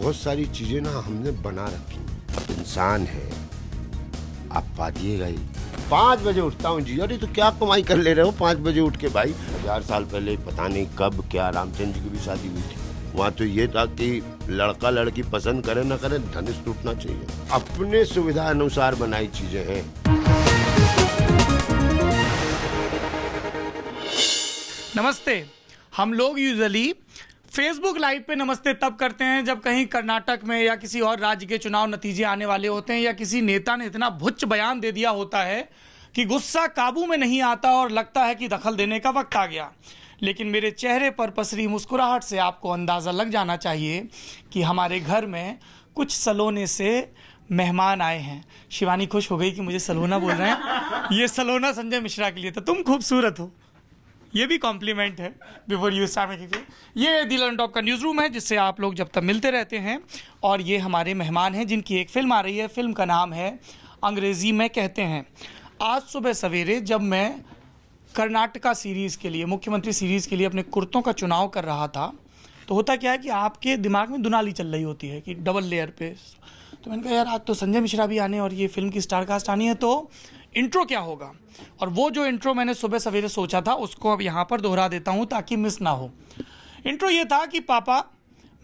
बहुत सारी चीजें ना हमने बना रखी। अब इंसान है, आप पाइएगा ही। 5 बजे उठता हूँ जी। अरे तो क्या कमाई कर ले रहे हो 5 बजे उठ के भाई? 1000 साल पहले पता नहीं कब क्या रामचंद्र जी की भी शादी हुई थी। वहाँ तो ये था कि लड़का लड़की पसंद करे ना करे, धनुष टूटना चाहिए। अपने सुविधा अनुसार बनाई चीजें हैं। नमस्ते। हम लोग यूजुअली फेसबुक लाइव पे नमस्ते तब करते हैं जब कहीं कर्नाटक में या किसी और राज्य के चुनाव नतीजे आने वाले होते हैं, या किसी नेता ने इतना भुच्च बयान दे दिया होता है कि गुस्सा काबू में नहीं आता और लगता है कि दखल देने का वक्त आ गया। लेकिन मेरे चेहरे पर पसरी मुस्कुराहट से आपको अंदाज़ा लग जाना चाहिए कि हमारे घर में कुछ सलोने से मेहमान आए हैं। शिवानी खुश हो गई कि मुझे सलोना बोल रहे हैं। ये सलोना संजय मिश्रा के लिए था। तुम खूबसूरत हो, ये भी कॉम्प्लीमेंट है। बिफोर यू स्टार्ट मेकिंग, ये दिल ऑन टॉप का न्यूज़ रूम है जिससे आप लोग जब तक मिलते रहते हैं। और ये हमारे मेहमान हैं जिनकी एक फ़िल्म आ रही है। फिल्म का नाम है अंग्रेज़ी में कहते हैं। आज सुबह सवेरे जब मैं कर्नाटका सीरीज़ के लिए, मुख्यमंत्री सीरीज़ के लिए अपने कुर्तों का चुनाव कर रहा था, तो होता क्या है कि आपके दिमाग में दुनाली चल रही होती है कि डबल लेयर पे। तो मैंने कहा यार आज तो संजय मिश्रा भी आने और ये फिल्म की स्टारकास्ट आनी है, तो इंट्रो क्या होगा। और वो जो इंट्रो मैंने सुबह सवेरे सोचा था उसको अब यहाँ पर दोहरा देता हूँ ताकि मिस ना हो। इंट्रो ये था कि पापा,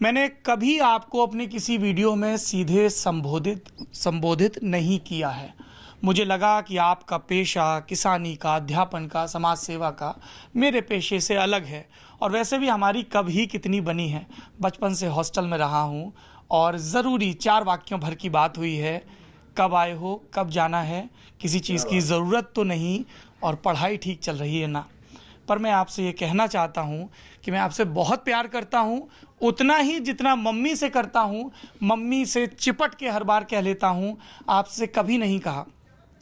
मैंने कभी आपको अपने किसी वीडियो में सीधे संबोधित नहीं किया है। मुझे लगा कि आपका पेशा किसानी का, अध्यापन का, समाज सेवा का मेरे पेशे से अलग है। और वैसे भी हमारी कब ही कितनी बनी है। बचपन से हॉस्टल में रहा हूँ और ज़रूरी 4 वाक्यों भर की बात हुई है। कब आए हो, कब जाना है, किसी चीज़ की ज़रूरत तो नहीं, और पढ़ाई ठीक चल रही है ना। पर मैं आपसे ये कहना चाहता हूँ कि मैं आपसे बहुत प्यार करता हूँ, उतना ही जितना मम्मी से करता हूँ। मम्मी से चिपट के हर बार कह लेता हूँ, आपसे कभी नहीं कहा।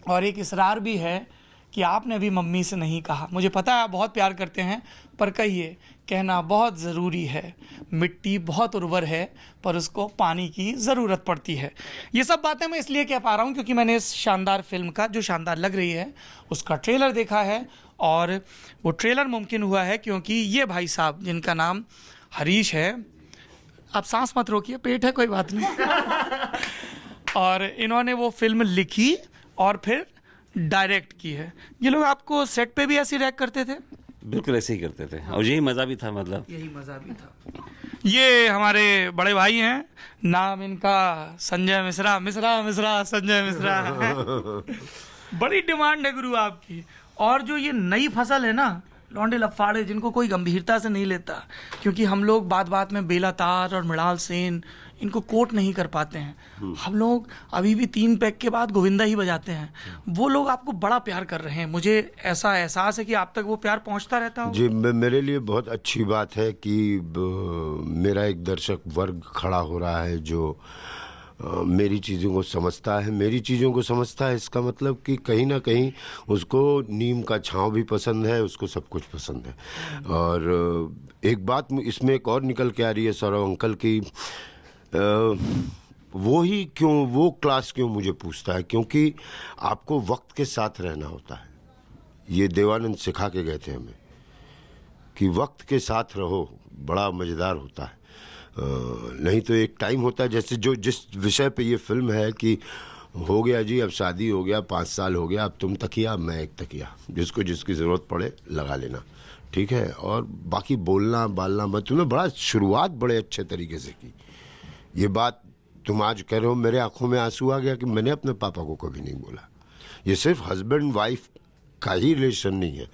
और एक इसरार भी है कि आपने भी मम्मी से नहीं कहा। मुझे पता है आप बहुत प्यार करते हैं, पर कहिए, कहना बहुत ज़रूरी है। मिट्टी बहुत उर्वर है पर उसको पानी की ज़रूरत पड़ती है। ये सब बातें मैं इसलिए कह पा रहा हूँ क्योंकि मैंने इस शानदार फिल्म का, जो शानदार लग रही है, उसका ट्रेलर देखा है। और वो ट्रेलर मुमकिन हुआ है क्योंकि ये भाई साहब जिनका नाम हरीश है, आप सांस मत रोकिए, पेट है, कोई बात नहीं। और इन्होंने वो फिल्म लिखी और फिर डायरेक्ट की है। ये लोग आपको सेट पे भी ऐसे रिएक्ट करते थे? बिल्कुल ऐसे ही करते थे और यही मज़ा भी था। मतलब यही मज़ा भी था। ये हमारे बड़े भाई हैं, नाम इनका संजय मिश्रा। मिश्रा संजय मिश्रा। बड़ी डिमांड है गुरु आपकी। और जो ये नई फसल है ना, लौंडे लफाड़े, जिनको कोई गंभीरता से नहीं लेता, क्योंकि हम लोग बात बात में बेलातार और मृणाल सेन इनको कोट नहीं कर पाते हैं। हम लोग अभी भी 3 पैक के बाद गोविंदा ही बजाते हैं। वो लोग आपको बड़ा प्यार कर रहे हैं। मुझे ऐसा एहसास है कि आप तक वो प्यार पहुंचता रहता हो। जी, मेरे लिए बहुत अच्छी बात है कि मेरा एक दर्शक वर्ग खड़ा हो रहा है जो मेरी चीज़ों को समझता है। मेरी चीज़ों को समझता है, इसका मतलब कि कहीं ना कहीं उसको नीम का छांव भी पसंद है, उसको सब कुछ पसंद है। और एक बात इसमें एक और निकल के आ रही है सौरव अंकल की, वो क्लास क्यों मुझे पूछता है, क्योंकि आपको वक्त के साथ रहना होता है। ये देवानंद सिखा के गए थे हमें कि वक्त के साथ रहो, बड़ा मज़ेदार होता है। नहीं तो एक टाइम होता है, जैसे जिस विषय पे ये फिल्म है कि हो गया जी, अब शादी हो गया, 5 साल हो गया, अब तुम तकिया मैं एक तकिया, जिसको जिसकी ज़रूरत पड़े लगा लेना, ठीक है। और बाकी बोलना बालना मत। तुमने बड़ा शुरुआत बड़े अच्छे तरीके से की। ये बात तुम आज कह रहे हो, मेरे आंखों में आंसू आ गया कि मैंने अपने पापा को कभी नहीं बोला। ये सिर्फ हस्बैंड वाइफ का ही रिलेशन नहीं है।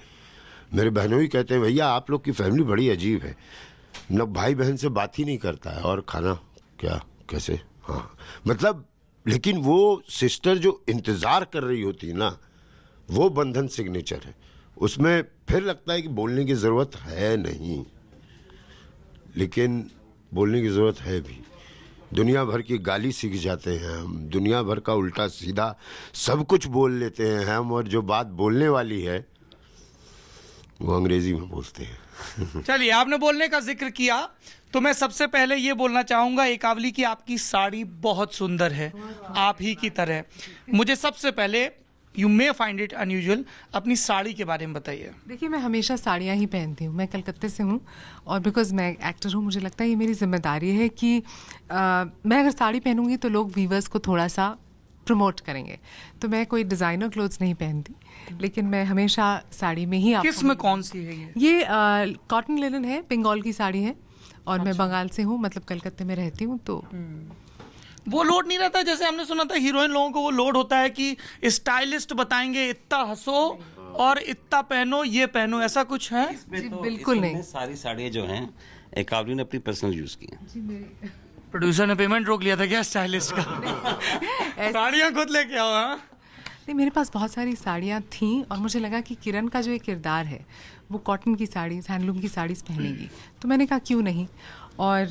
मेरे बहनों ही कहते हैं भैया आप लोग की फैमिली बड़ी अजीब है, न भाई बहन से बात ही नहीं करता है, और खाना क्या कैसे, हाँ मतलब। लेकिन वो सिस्टर जो इंतज़ार कर रही होती है ना, वो बंधन सिग्नेचर है। उसमें फिर लगता है कि बोलने की ज़रूरत है नहीं, लेकिन बोलने की ज़रूरत है भी। दुनिया भर की गाली सीख जाते हैं हम, दुनिया भर का उल्टा सीधा सब कुछ बोल लेते हैं हम, और जो बात बोलने वाली है वो अंग्रेजी में बोलते हैं। चलिए, आपने बोलने का जिक्र किया तो मैं सबसे पहले ये बोलना चाहूँगा एकावली की आपकी साड़ी बहुत सुंदर है, आप ही की तरह। मुझे सबसे पहले you may find it unusual, अपनी साड़ी के बारे में बताइए। देखिए, मैं हमेशा साड़ियाँ ही पहनती हूँ। मैं कलकत्ते से हूँ और बिकॉज़ मैं एक्टर हूँ, मुझे लगता है ये मेरी जिम्मेदारी है कि मैं अगर साड़ी पहनूंगी तो लोग व्यूवर्स को थोड़ा सा प्रमोट करेंगे। तो मैं कोई डिज़ाइनर क्लोथ्स नहीं पहनती, लेकिन मैं हमेशा साड़ी में ही किस में कौन सी है ये कॉटन लिनन है, बंगाल की साड़ी है और मैं बंगाल से हूँ, मतलब कलकत्ते में रहती हूँ। तो वो लोड नहीं रहता, जैसे हमने सुना था हीरोइन लोगों को वो लोड होता है कि स्टाइलिस्ट बताएंगे इतना हंसो और इतना पहनो, ये पहनो, ऐसा कुछ है? जी, बिल्कुल नहीं। सारी साड़ियाँ जो हैं एकावली ने अपनी पर्सनल यूज़ की हैं। प्रोड्यूसर ने पेमेंट रोक लिया था क्या स्टाइलिस्ट का? साड़ियाँ खुद लेके आओ। हाँ, नहीं, मेरे पास बहुत सारी साड़ियाँ थीं और मुझे लगा कि किरण का जो एक किरदार है वो कॉटन की साड़ीज़, हैंडलूम की साड़ीज़ पहनेगी, तो मैंने कहा क्यों नहीं। और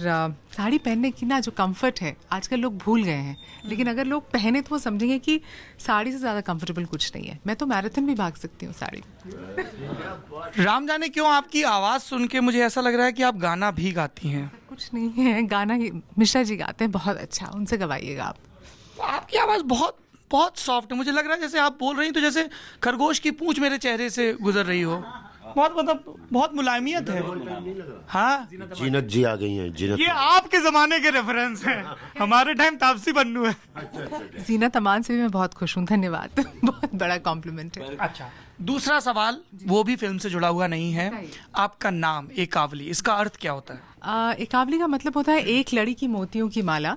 साड़ी पहनने की ना जो कंफर्ट है आजकल लोग भूल गए हैं, लेकिन अगर लोग पहने तो वो समझेंगे कि साड़ी से ज़्यादा कंफर्टेबल कुछ नहीं है। मैं तो मैराथन भी भाग सकती हूँ साड़ी में। राम जाने क्यों आपकी आवाज़ सुन के मुझे ऐसा लग रहा है कि आप गाना भी गाती हैं। कुछ नहीं है, गाना मिश्रा जी गाते हैं बहुत अच्छा, उनसे गवाइएगा आप। तो आपकी आवाज़ बहुत बहुत सॉफ्ट है, मुझे लग रहा है जैसे आप बोल रही हैं तो जैसे खरगोश की पूंछ मेरे चेहरे से गुजर रही हो। बहुत मतलब बहुत मुलायमियत है। हाँ, जीनत जी आ गई हैं। जीनत ये आपके ज़माने के रेफरेंस हैं, हमारे टाइम तापसी पन्नू है। जीनत अमान से भी मैं बहुत खुश हूँ, धन्यवाद। बहुत बड़ा कॉम्प्लीमेंट है। अच्छा, दूसरा सवाल वो भी फिल्म से जुड़ा हुआ नहीं है। आपका नाम एकावली, इसका अर्थ क्या होता है? एकावली का मतलब होता है एक लड़ी की मोतियों की माला,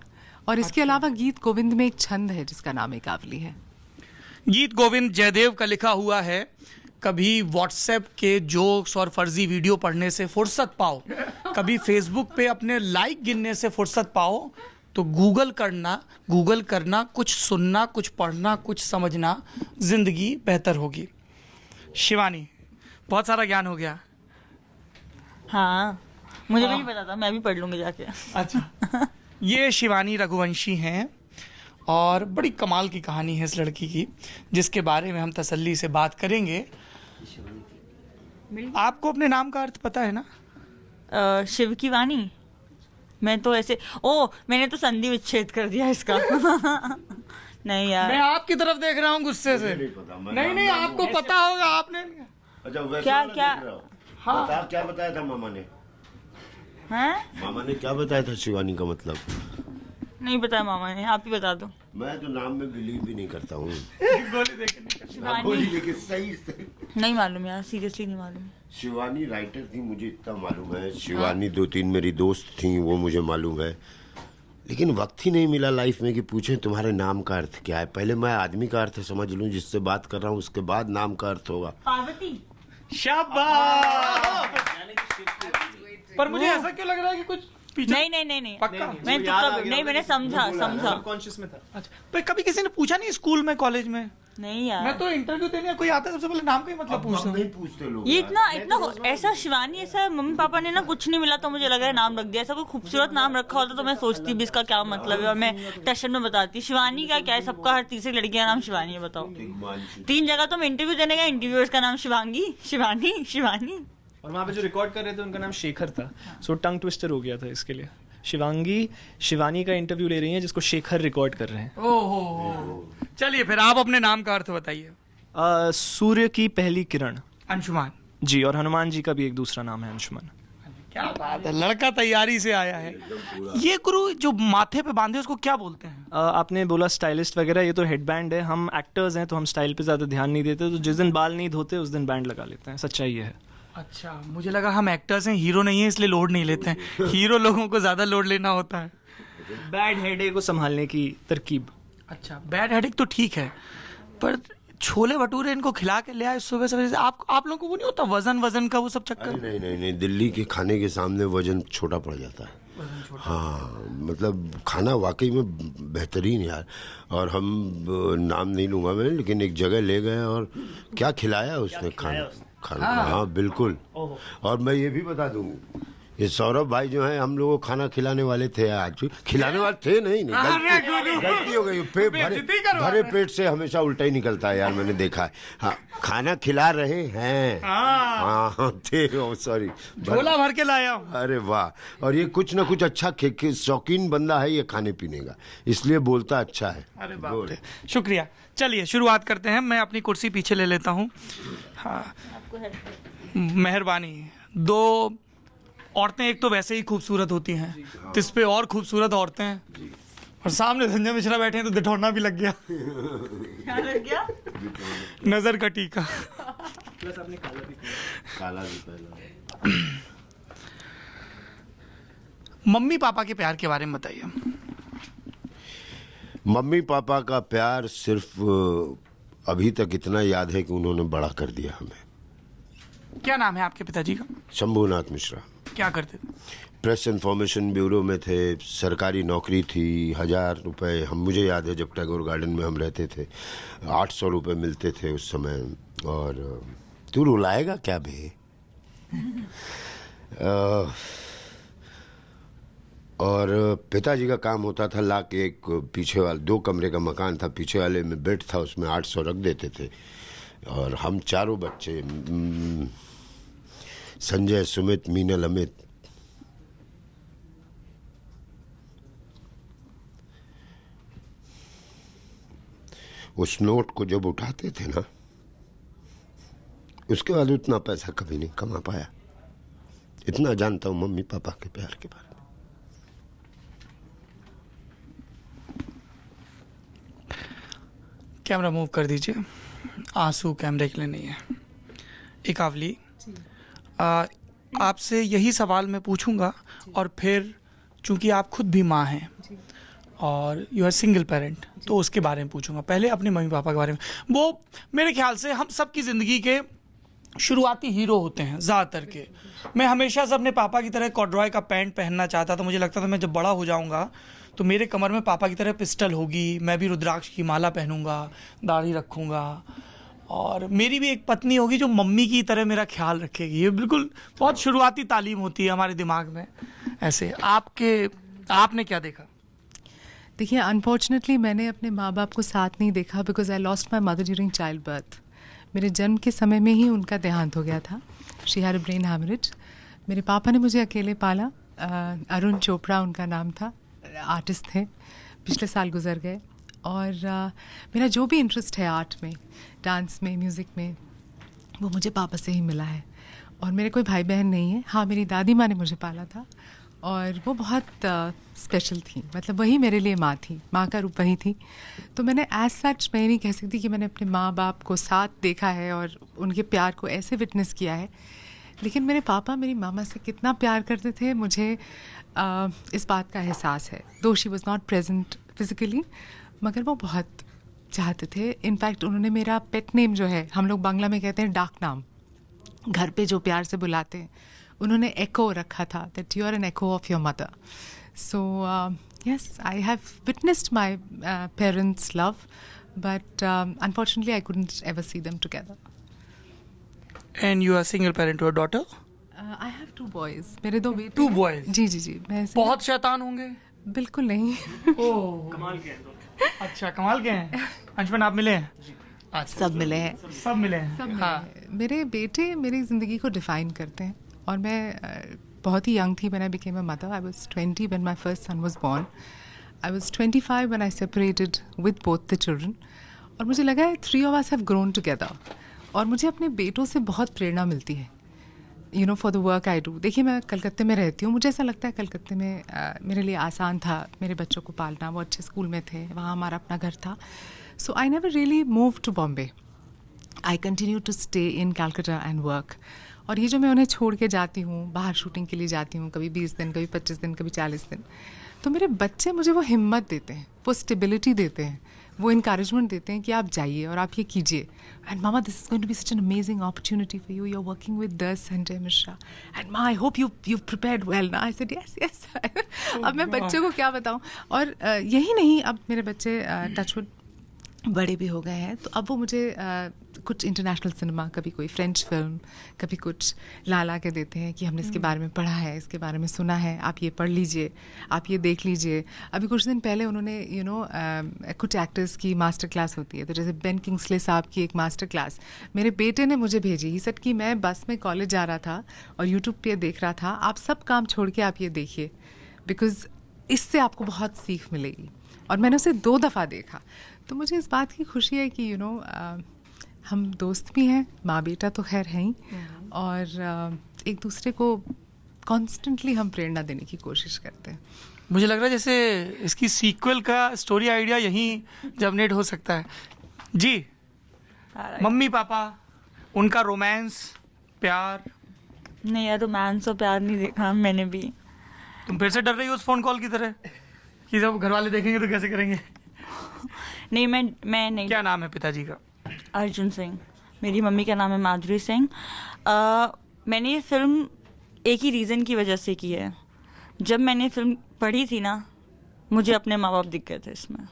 और इसके अलावा गीत गोविंद में एक छंद है जिसका नाम एकावली है। गीत गोविंद जयदेव का लिखा हुआ है। कभी व्हाट्सएप के जोक्स और फर्जी वीडियो पढ़ने से फुर्सत पाओ, कभी फेसबुक पे अपने लाइक गिनने से फुर्सत पाओ, तो गूगल करना, कुछ सुनना, कुछ पढ़ना, कुछ समझना, जिंदगी बेहतर होगी। शिवानी, बहुत सारा ज्ञान हो गया। हाँ, मुझे भी नहीं पता था, मैं भी पढ़ लूंगी जाके। अच्छा, ये शिवानी रघुवंशी हैं और बड़ी कमाल की कहानी है इस लड़की की, जिसके बारे में हम तसल्ली से बात करेंगे। आपको अपने नाम का अर्थ पता है ना? शिव की वाणी। मैं तो ऐसे मैंने तो संधि विच्छेद कर दिया इसका। नहीं यार, मैं आपकी तरफ देख रहा हूँ गुस्से से। नहीं, आपको पता होगा, आपने। अच्छा, वैसे क्या वाला क्या? देख रहे हो? हाँ। बता, क्या बताया था मामा ने? हैं? मामा ने क्या बताया था शिवानी का मतलब? नहीं बताया मामा ने, आप ही बता दो। मैं तो नाम में बिलीव भी नहीं करता हूँ। शिवानी लेकिन सही नहीं मालूम यार, सीरियसली नहीं मालूम। शिवानी राइटर थी, मुझे इतना मालूम है। शिवानी 2-3 मेरी दोस्त थी, वो मुझे मालूम है। लेकिन वक्त ही नहीं मिला लाइफ में कि पूछें तुम्हारे नाम का अर्थ क्या है। पहले मैं आदमी का अर्थ समझ लूं जिससे बात कर रहा हूँ, उसके बाद नाम का अर्थ होगा। पार्वती। शाबाश। पर मुझे ऐसा क्यों लग रहा है कि कुछ पीछे? नहीं पक्का? मैं तुक्का नहीं, मैंने समझा। कॉन्शियस में था। अच्छा, पर कभी किसी ने पूछा नहीं स्कूल में, कॉलेज में? नहीं यार, मैं तो इंटरव्यू देने कोई आता है सबसे पहले नाम का ही मतलब पूछता हूँ। नहीं पूछते लोग ये यार। इतना ऐसा शिवानी, ऐसा मम्मी पापा ने ना कुछ नहीं मिला तो मुझे लगा है नाम रख दिया। ऐसा कोई खूबसूरत नाम रखा होता तो मैं सोचती भी इसका क्या मतलब है और मैं टेंशन में बताती। शिवानी का क्या है, सबका हर तीसरी लड़की का नाम शिवानी है, बताओ। 3 जगह तो मैं इंटरव्यू देने गया, इंटरव्यूअर्स का नाम शिवांगी, शिवानी। और वहाँ पे जो रिकॉर्ड कर रहे थे उनका नाम शेखर था, सो टंग ट्विस्टर हो गया था इसके लिए। शिवानी का इंटरव्यू ले रही हैं जिसको शेखर रिकॉर्ड कर रहे हैं। ओहो, चलिए फिर आप अपने नाम का अर्थ बताइए। सूर्य की पहली किरण। अंशुमान जी, और हनुमान जी का भी एक दूसरा नाम है अंशुमन। क्या बात है, लड़का तैयारी से आया है। ये गुरु जो माथे पे बांधे उसको क्या बोलते हैं? आपने बोला स्टाइलिस्ट वगैरह, ये तो हेड बैंड है। हम एक्टर्स हैं तो हम स्टाइल पे ज़्यादा ध्यान नहीं देते, तो जिस दिन बाल नहीं धोते उस दिन बैंड लगा लेते हैं। सच्चाई ये है। अच्छा, मुझे लगा हम एक्टर्स हैं, हीरो नहीं है इसलिए लोड नहीं लेते हैं। हीरो लोगों को ज्यादा लोड लेना होता है। बैड हेडेक को संभालने की तरकीब। अच्छा, बैड हेडेक तो ठीक है, पर छोले भटूरे इनको खिला के ले आए सुबह सवेरे से। आप लोगों को वो नहीं होता वजन का वो सब चक्कर? नहीं, दिल्ली के खाने के सामने वजन छोटा पड़ जाता है। हाँ, मतलब खाना वाकई में बेहतरीन यार। और हम नाम नहीं लूंगा मैं, लेकिन एक जगह ले गए और क्या खिलाया उसने खाना। हाँ बिल्कुल। और मैं ये भी बता दूं ये सौरभ भाई जो है हम लोगों को खाना खिलाने वाले थे आज। खिलाने वाले थे नहीं गलती हो गई। भरे पेट से हमेशा उल्टा ही निकलता है यार, मैंने देखा है। हाँ, खाना खिला रहे हैं। हाँ थे, सॉरी, झोला भर के लाया हूं। अरे वाह। और ये कुछ ना कुछ अच्छा शौकीन बंदा है ये खाने पीने का, इसलिए बोलता अच्छा है। अरे बाप रे, शुक्रिया। चलिए शुरुआत करते हैं। मैं अपनी कुर्सी पीछे ले लेता हूँ। हाँ, मेहरबानी। दो औरतें एक तो वैसे ही खूबसूरत होती हैं, तो इस पे और खूबसूरत औरतें हैं, और सामने संजय मिश्रा बैठे हैं तो दिठौना भी लग गया। क्या लग गया? नजर का टीका। प्लस आपने काला भी पहला। मम्मी पापा के प्यार के बारे में बताइए। मम्मी पापा का प्यार सिर्फ अभी तक इतना याद है कि उन्होंने बड़ा कर दिया हमें। क्या नाम है आपके पिताजी का? शंभूनाथ मिश्रा। क्या करते थे? प्रेस इन्फॉर्मेशन ब्यूरो में थे, सरकारी नौकरी थी। 1000 रुपये, हम मुझे याद है जब टैगोर गार्डन में हम रहते थे 800 रुपये मिलते थे उस समय। और तू रुलाएगा क्या बे? और पिताजी का काम होता था ला के एक पीछे वाले 2 कमरे का मकान था, पीछे वाले में बेड था, उसमें 800 रख देते थे। और हम चारों बच्चे, संजय, सुमित, मीनल, अमित, उस नोट को जब उठाते थे ना, उसके बाद उतना पैसा कभी नहीं कमा पाया। इतना जानता हूं मम्मी पापा के प्यार के बारे में। कैमरा मूव कर दीजिए। आंसू कैमरे के लिए नहीं है। एकावली, आपसे यही सवाल मैं पूछूंगा, और फिर चूंकि आप खुद भी माँ हैं और यू आर सिंगल पेरेंट, तो उसके बारे में पूछूंगा। पहले अपने मम्मी पापा के बारे में। वो मेरे ख्याल से हम सबकी ज़िंदगी के शुरुआती हीरो होते हैं ज़्यादातर के। मैं हमेशा से अपने पापा की तरह कॉर्डरॉय का पैंट पहनना चाहता था। मुझे लगता था मैं जब बड़ा हो जाऊंगा तो मेरे कमर में पापा की तरह पिस्टल होगी, मैं भी रुद्राक्ष की माला पहनूंगा, दाढ़ी रखूंगा, और मेरी भी एक पत्नी होगी जो मम्मी की तरह मेरा ख्याल रखेगी। ये बिल्कुल बहुत शुरुआती तालीम होती है हमारे दिमाग में। ऐसे आपने क्या देखा? देखिए, अनफॉर्चुनेटली मैंने अपने माँ बाप को साथ नहीं देखा, because I lost my mother during child birth. मेरे जन्म के समय में ही उनका देहांत हो गया था। She had a brain haemorrhage. मेरे पापा ने मुझे अकेले पाला। अरुण चोपड़ा उनका नाम था, आर्टिस्ट थे, पिछले साल गुजर गए। और मेरा जो भी इंटरेस्ट है आर्ट में, डांस में, म्यूज़िक में, वो मुझे पापा से ही मिला है। और मेरे कोई भाई बहन नहीं है। हाँ, मेरी दादी माँ ने मुझे पाला था, और वो बहुत स्पेशल थी। मतलब वही मेरे लिए माँ थी, माँ का रूप वही थी। तो मैंने एज सच मैं नहीं कह सकती कि मैंने अपने माँ बाप को साथ देखा है और उनके प्यार को ऐसे विटनेस किया है। लेकिन मेरे पापा मेरी मामा से कितना प्यार करते थे, मुझे इस बात का एहसास है। दो she was not present physically, मगर वो बहुत चाहते थे। इनफैक्ट उन्होंने मेरा पेट नेम जो है, हम लोग बांग्ला में कहते हैं डाक नाम, घर पे जो प्यार से बुलाते हैं, उन्होंने एको रखा था, that you are an echo of your mother. So yes, I have witnessed my parents love, but unfortunately I couldn't ever see them together. And you are single parent to a daughter? I have 2 boys, मेरे 2 बेटे। 2 boys? जी जी जी। मैं बहुत शैतान होंगे? बिल्कुल नहीं। ओह, कमाल के हैं। अच्छा, कमाल के हैं। अंशुमन, आप मिले हैं? सब मिले हैं। सब मिले हैं। सब हाँ। मिले हैं। मेरे बेटे मेरी ज़िंदगी को डिफ़ाइन करते हैं। और मैं बहुत ही यंग थी when I became a mother. I was 20 when my first son was born. I was 25 when I separated with both the children. और मुझे लगा है 3 of us have grown together. और मुझे अपने बेटों से बहुत प्रेरणा मिलती है, you know, for the work I do. देखिए, मैं कलकत्ते में रहती हूँ। मुझे ऐसा लगता है कलकत्ते में मेरे लिए आसान था मेरे बच्चों को पालना। वो अच्छे स्कूल में थे, वहाँ हमारा अपना घर था। So I never really move to Bombay. I continue to stay in Calcutta and work. और ये जो मैं उन्हें छोड़ के जाती हूँ, बाहर शूटिंग के लिए जाती हूँ, कभी 20 दिन, कभी 25 दिन, कभी 40 दिन, तो मेरे बच्चे मुझे वो हिम्मत देते हैं, वो स्टेबिलिटी देते हैं, वो इनकरेजमेंट देते हैं कि आप जाइए और आप ये कीजिए। एंड मामा, this is going to be such an amazing opportunity for you. You are working with Sanjay Mishra and माँ, I hope you prepared well ना। I said yes yes. अब मैं बच्चों को क्या बताऊँ। और यही नहीं, अब मेरे बच्चे टचवुड बड़े भी हो गए हैं, तो अब वो मुझे कुछ इंटरनेशनल सिनेमा, कभी कोई फ्रेंच फिल्म, कभी कुछ ला के देते हैं कि हमने इसके बारे में पढ़ा है, इसके बारे में सुना है, आप ये पढ़ लीजिए, आप ये देख लीजिए। अभी कुछ दिन पहले उन्होंने कुछ एक्टर्स की मास्टर क्लास होती है, तो जैसे बेन किंग्सले साहब की एक मास्टर क्लास मेरे बेटे ने मुझे भेजी। ही सेड कि मैं बस में कॉलेज जा रहा था और यूट्यूब पे देख रहा था, आप सब काम छोड़ के आप ये देखिए, बिकॉज इससे आपको बहुत सीख मिलेगी। और मैंने उसे 2 दफ़ा देखा, तो मुझे इस बात की खुशी है कि हम दोस्त भी हैं, माँ बेटा तो खैर हैं ही, और एक दूसरे को कॉन्स्टेंटली हम प्रेरणा देने की कोशिश करते हैं। मुझे लग रहा है जैसे इसकी सीक्वल का स्टोरी आइडिया यहीं जर्मिनेट हो सकता है। जी, मम्मी पापा, उनका रोमांस, प्यार। नहीं यार, रोमांस और प्यार नहीं देखा मैंने भी। तुम फिर से डर रही हो उस फोन कॉल की तरह कि जब घर वाले देखेंगे तो कैसे करेंगे? नहीं, मैं नहीं। क्या नाम है पिताजी का? अर्जुन सिंह। मेरी मम्मी का नाम है माधुरी सिंह। मैंने ये फिल्म एक ही रीज़न की वजह से की है। जब मैंने फिल्म पढ़ी थी ना, मुझे अपने माँ बाप दिख गए थे इसमें।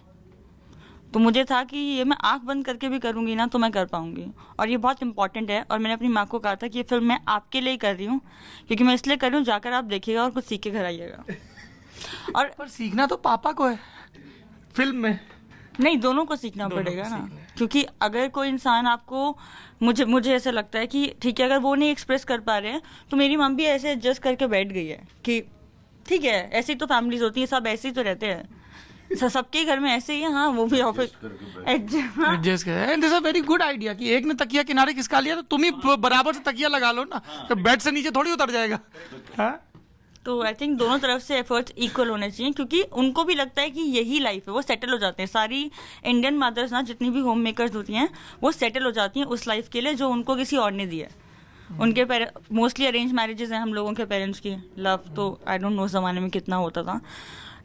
तो मुझे था कि ये मैं आंख बंद करके भी करूँगी ना तो मैं कर पाऊँगी, और ये बहुत इंपॉर्टेंट है। और मैंने अपनी माँ को कहा था कि ये फिल्म मैं आपके लिए ही कर रही हूँ, क्योंकि मैं इसलिए कर रही हूँ जाकर आप देखिएगा और कुछ सीख के घर आइएगा। और पर सीखना तो पापा को है फिल्म में। नहीं, दोनों को सीखना पड़ेगा ना, क्योंकि अगर कोई इंसान आपको, मुझे ऐसा लगता है कि ठीक है, अगर वो नहीं एक्सप्रेस कर पा रहे हैं तो मेरी मम्मी भी ऐसे एडजस्ट करके बैठ गई है कि ठीक है, ऐसी तो फैमिलीज होती हैं, सब ऐसे ही तो रहते हैं, सबके घर में ऐसे ही है। हाँ, वो भी ऑफिस एडजस्ट कर। This a very good idea कि एक ने तकिया किनारे खिसका लिया तो तुम ही बराबर से तकिया लगा लो ना, तो बेड से नीचे थोड़ी उतर जाएगा। हाँ? तो आई थिंक दोनों तरफ से एफर्ट्स इक्वल होने चाहिए, क्योंकि उनको भी लगता है कि यही लाइफ है, वो सेटल हो जाते हैं। सारी इंडियन मदर्स ना, जितनी भी होम मेकर्स होती हैं, वो सेटल हो जाती हैं उस लाइफ के लिए जो उनको किसी और ने दी है। उनके मोस्टली अरेंज मैरिजेस हैं हम लोगों के पेरेंट्स की। लव तो आई डोंट नो ज़माने में कितना होता था।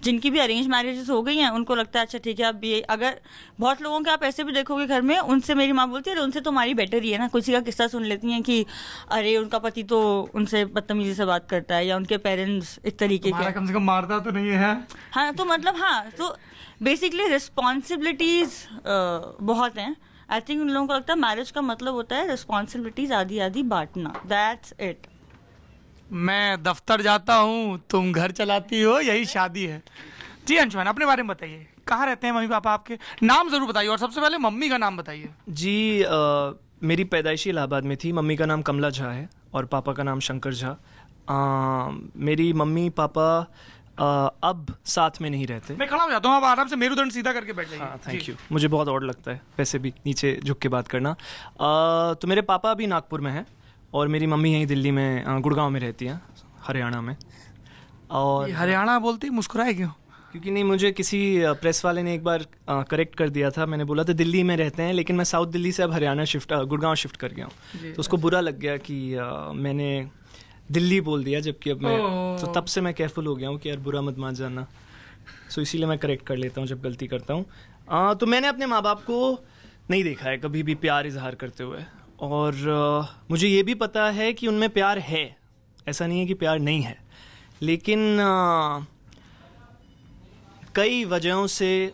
जिनकी भी अरेंज मैरिजेस हो गई हैं, उनको लगता है अच्छा ठीक है, अब ये, अगर बहुत लोगों के आप ऐसे भी देखोगे घर में, उनसे मेरी माँ बोलती है उनसे तो हमारी बेटर ही है ना। किसी का किस्सा सुन लेती हैं कि अरे उनका पति तो उनसे बदतमीजी से बात करता है, या उनके पेरेंट्स इस तरीके के, कम से कम मारता तो नहीं है। हाँ, तो मतलब हाँ, तो बेसिकली रिस्पॉन्सिबिलिटीज बहुत हैं। आई थिंक उन लोगों को लगता है मैरिज का मतलब होता है रिस्पॉन्सिबिलिटीज आधी आधी बांटना, दैट्स इट। मैं दफ्तर जाता हूँ, तुम घर चलाती हो, यही शादी है। जी अंशुमन, अपने बारे में बताइए, कहाँ रहते हैं मम्मी पापा आपके? नाम ज़रूर बताइए, और सबसे पहले मम्मी का नाम बताइए। जी, मेरी पैदाइशी इलाहाबाद में थी। मम्मी का नाम कमला झा है और पापा का नाम शंकर झा। मेरी मम्मी पापा अब साथ में नहीं रहते। मैं खड़ा हो जाता हूँ, आप आराम से मेरुदंड सीधा करके बैठ जाइए। हाँ, थैंक यू। मुझे बहुत ऑड लगता है वैसे भी नीचे झुक के बात करना। तो मेरे पापा अभी नागपुर में हैं और मेरी मम्मी यहीं दिल्ली में, गुड़गांव में रहती हैं, हरियाणा में। और हरियाणा बोलते ही मुस्कुराए क्यों? क्योंकि नहीं, मुझे किसी प्रेस वाले ने एक बार करेक्ट कर दिया था। मैंने बोला था दिल्ली में रहते हैं, लेकिन मैं साउथ दिल्ली से अब हरियाणा गुड़गांव शिफ्ट कर गया हूँ। तो उसको बुरा लग गया कि मैंने दिल्ली बोल दिया, जबकि अब मैं, तो तब से मैं केयरफुल हो गया हूँ कि यार बुरा मत मान जाना। सो इसीलिए मैं करेक्ट कर लेता हूँ जब गलती करता हूँ। तो मैंने अपने माँ बाप को नहीं देखा है कभी भी प्यार इजहार करते हुए, और मुझे ये भी पता है कि उनमें प्यार है, ऐसा नहीं है कि प्यार नहीं है, लेकिन कई वजहों से।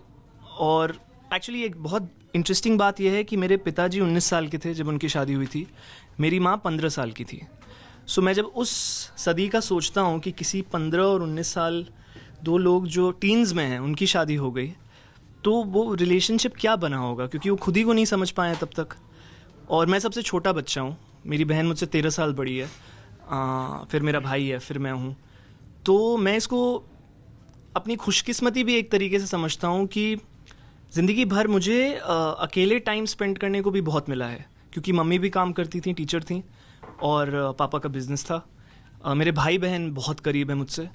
और एक्चुअली एक बहुत इंटरेस्टिंग बात यह है कि मेरे पिताजी 19 साल के थे जब उनकी शादी हुई थी, मेरी माँ 15 साल की थी। सो मैं जब उस सदी का सोचता हूँ कि किसी 15 और 19 साल, दो लोग जो टीन्स में हैं, उनकी शादी हो गई, तो वो रिलेशनशिप क्या बना होगा, क्योंकि वो खुद ही को नहीं समझ पाए तब तक। और मैं सबसे छोटा बच्चा हूँ, मेरी बहन मुझसे 13 साल बड़ी है, फिर मेरा भाई है, फिर मैं हूँ। तो मैं इसको अपनी खुशकिस्मती भी एक तरीके से समझता हूँ कि ज़िंदगी भर मुझे अकेले टाइम स्पेंड करने को भी बहुत मिला है, क्योंकि मम्मी भी काम करती थी, टीचर थी, और पापा का बिज़नेस था। मेरे भाई बहन बहुत करीब है मुझसे।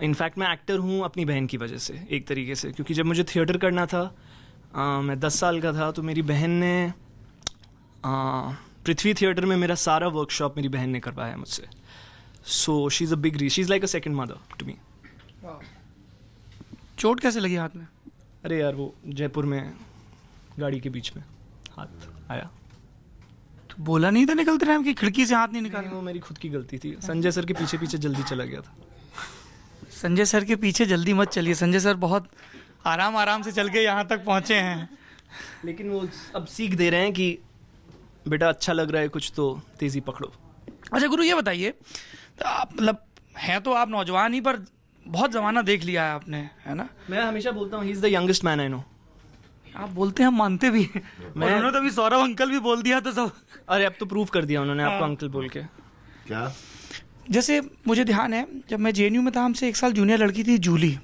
इनफैक्ट मैं एक्टर हूँ अपनी बहन की वजह से एक तरीके से, क्योंकि जब मुझे थिएटर करना था, मैं 10 साल का था, तो मेरी बहन ने पृथ्वी थिएटर में मेरा सारा वर्कशॉप मेरी बहन ने करवाया है मुझसे। So she is a big she is like a second mother to me. चोट कैसे लगी हाथ में? अरे यार, वो जयपुर में गाड़ी के बीच में हाथ आया। तो बोला नहीं था निकलते टाइम कि खिड़की से हाथ नहीं निकाला? वो मेरी खुद की गलती थी। संजय सर के पीछे पीछे जल्दी चला गया था। संजय सर के पीछे जल्दी मत चलिए, संजय सर बहुत आराम आराम से चल के यहाँ तक पहुँचे हैं। लेकिन वो अब सीख दे रहे हैं कि बेटा अच्छा लग रहा है कुछ तो तेज़ी पकड़ो। अच्छा गुरु, ये बताइए, मतलब हैं तो आप नौजवान ही, पर बहुत ज़माना देख लिया है आपने, है ना? मैं हमेशा बोलता हूँ he is the youngest man I know. आप बोलते हैं, हम मानते भी हैं। उन्होंने तो अभी सौरभ अंकल भी बोल दिया तो सब। अरे अब तो प्रूव कर दिया उन्होंने आपको अंकल बोल के। क्या? जैसे मुझे ध्यान है, जब मैं JNU में था, हमसे 1 साल जूनियर लड़की थी जूली,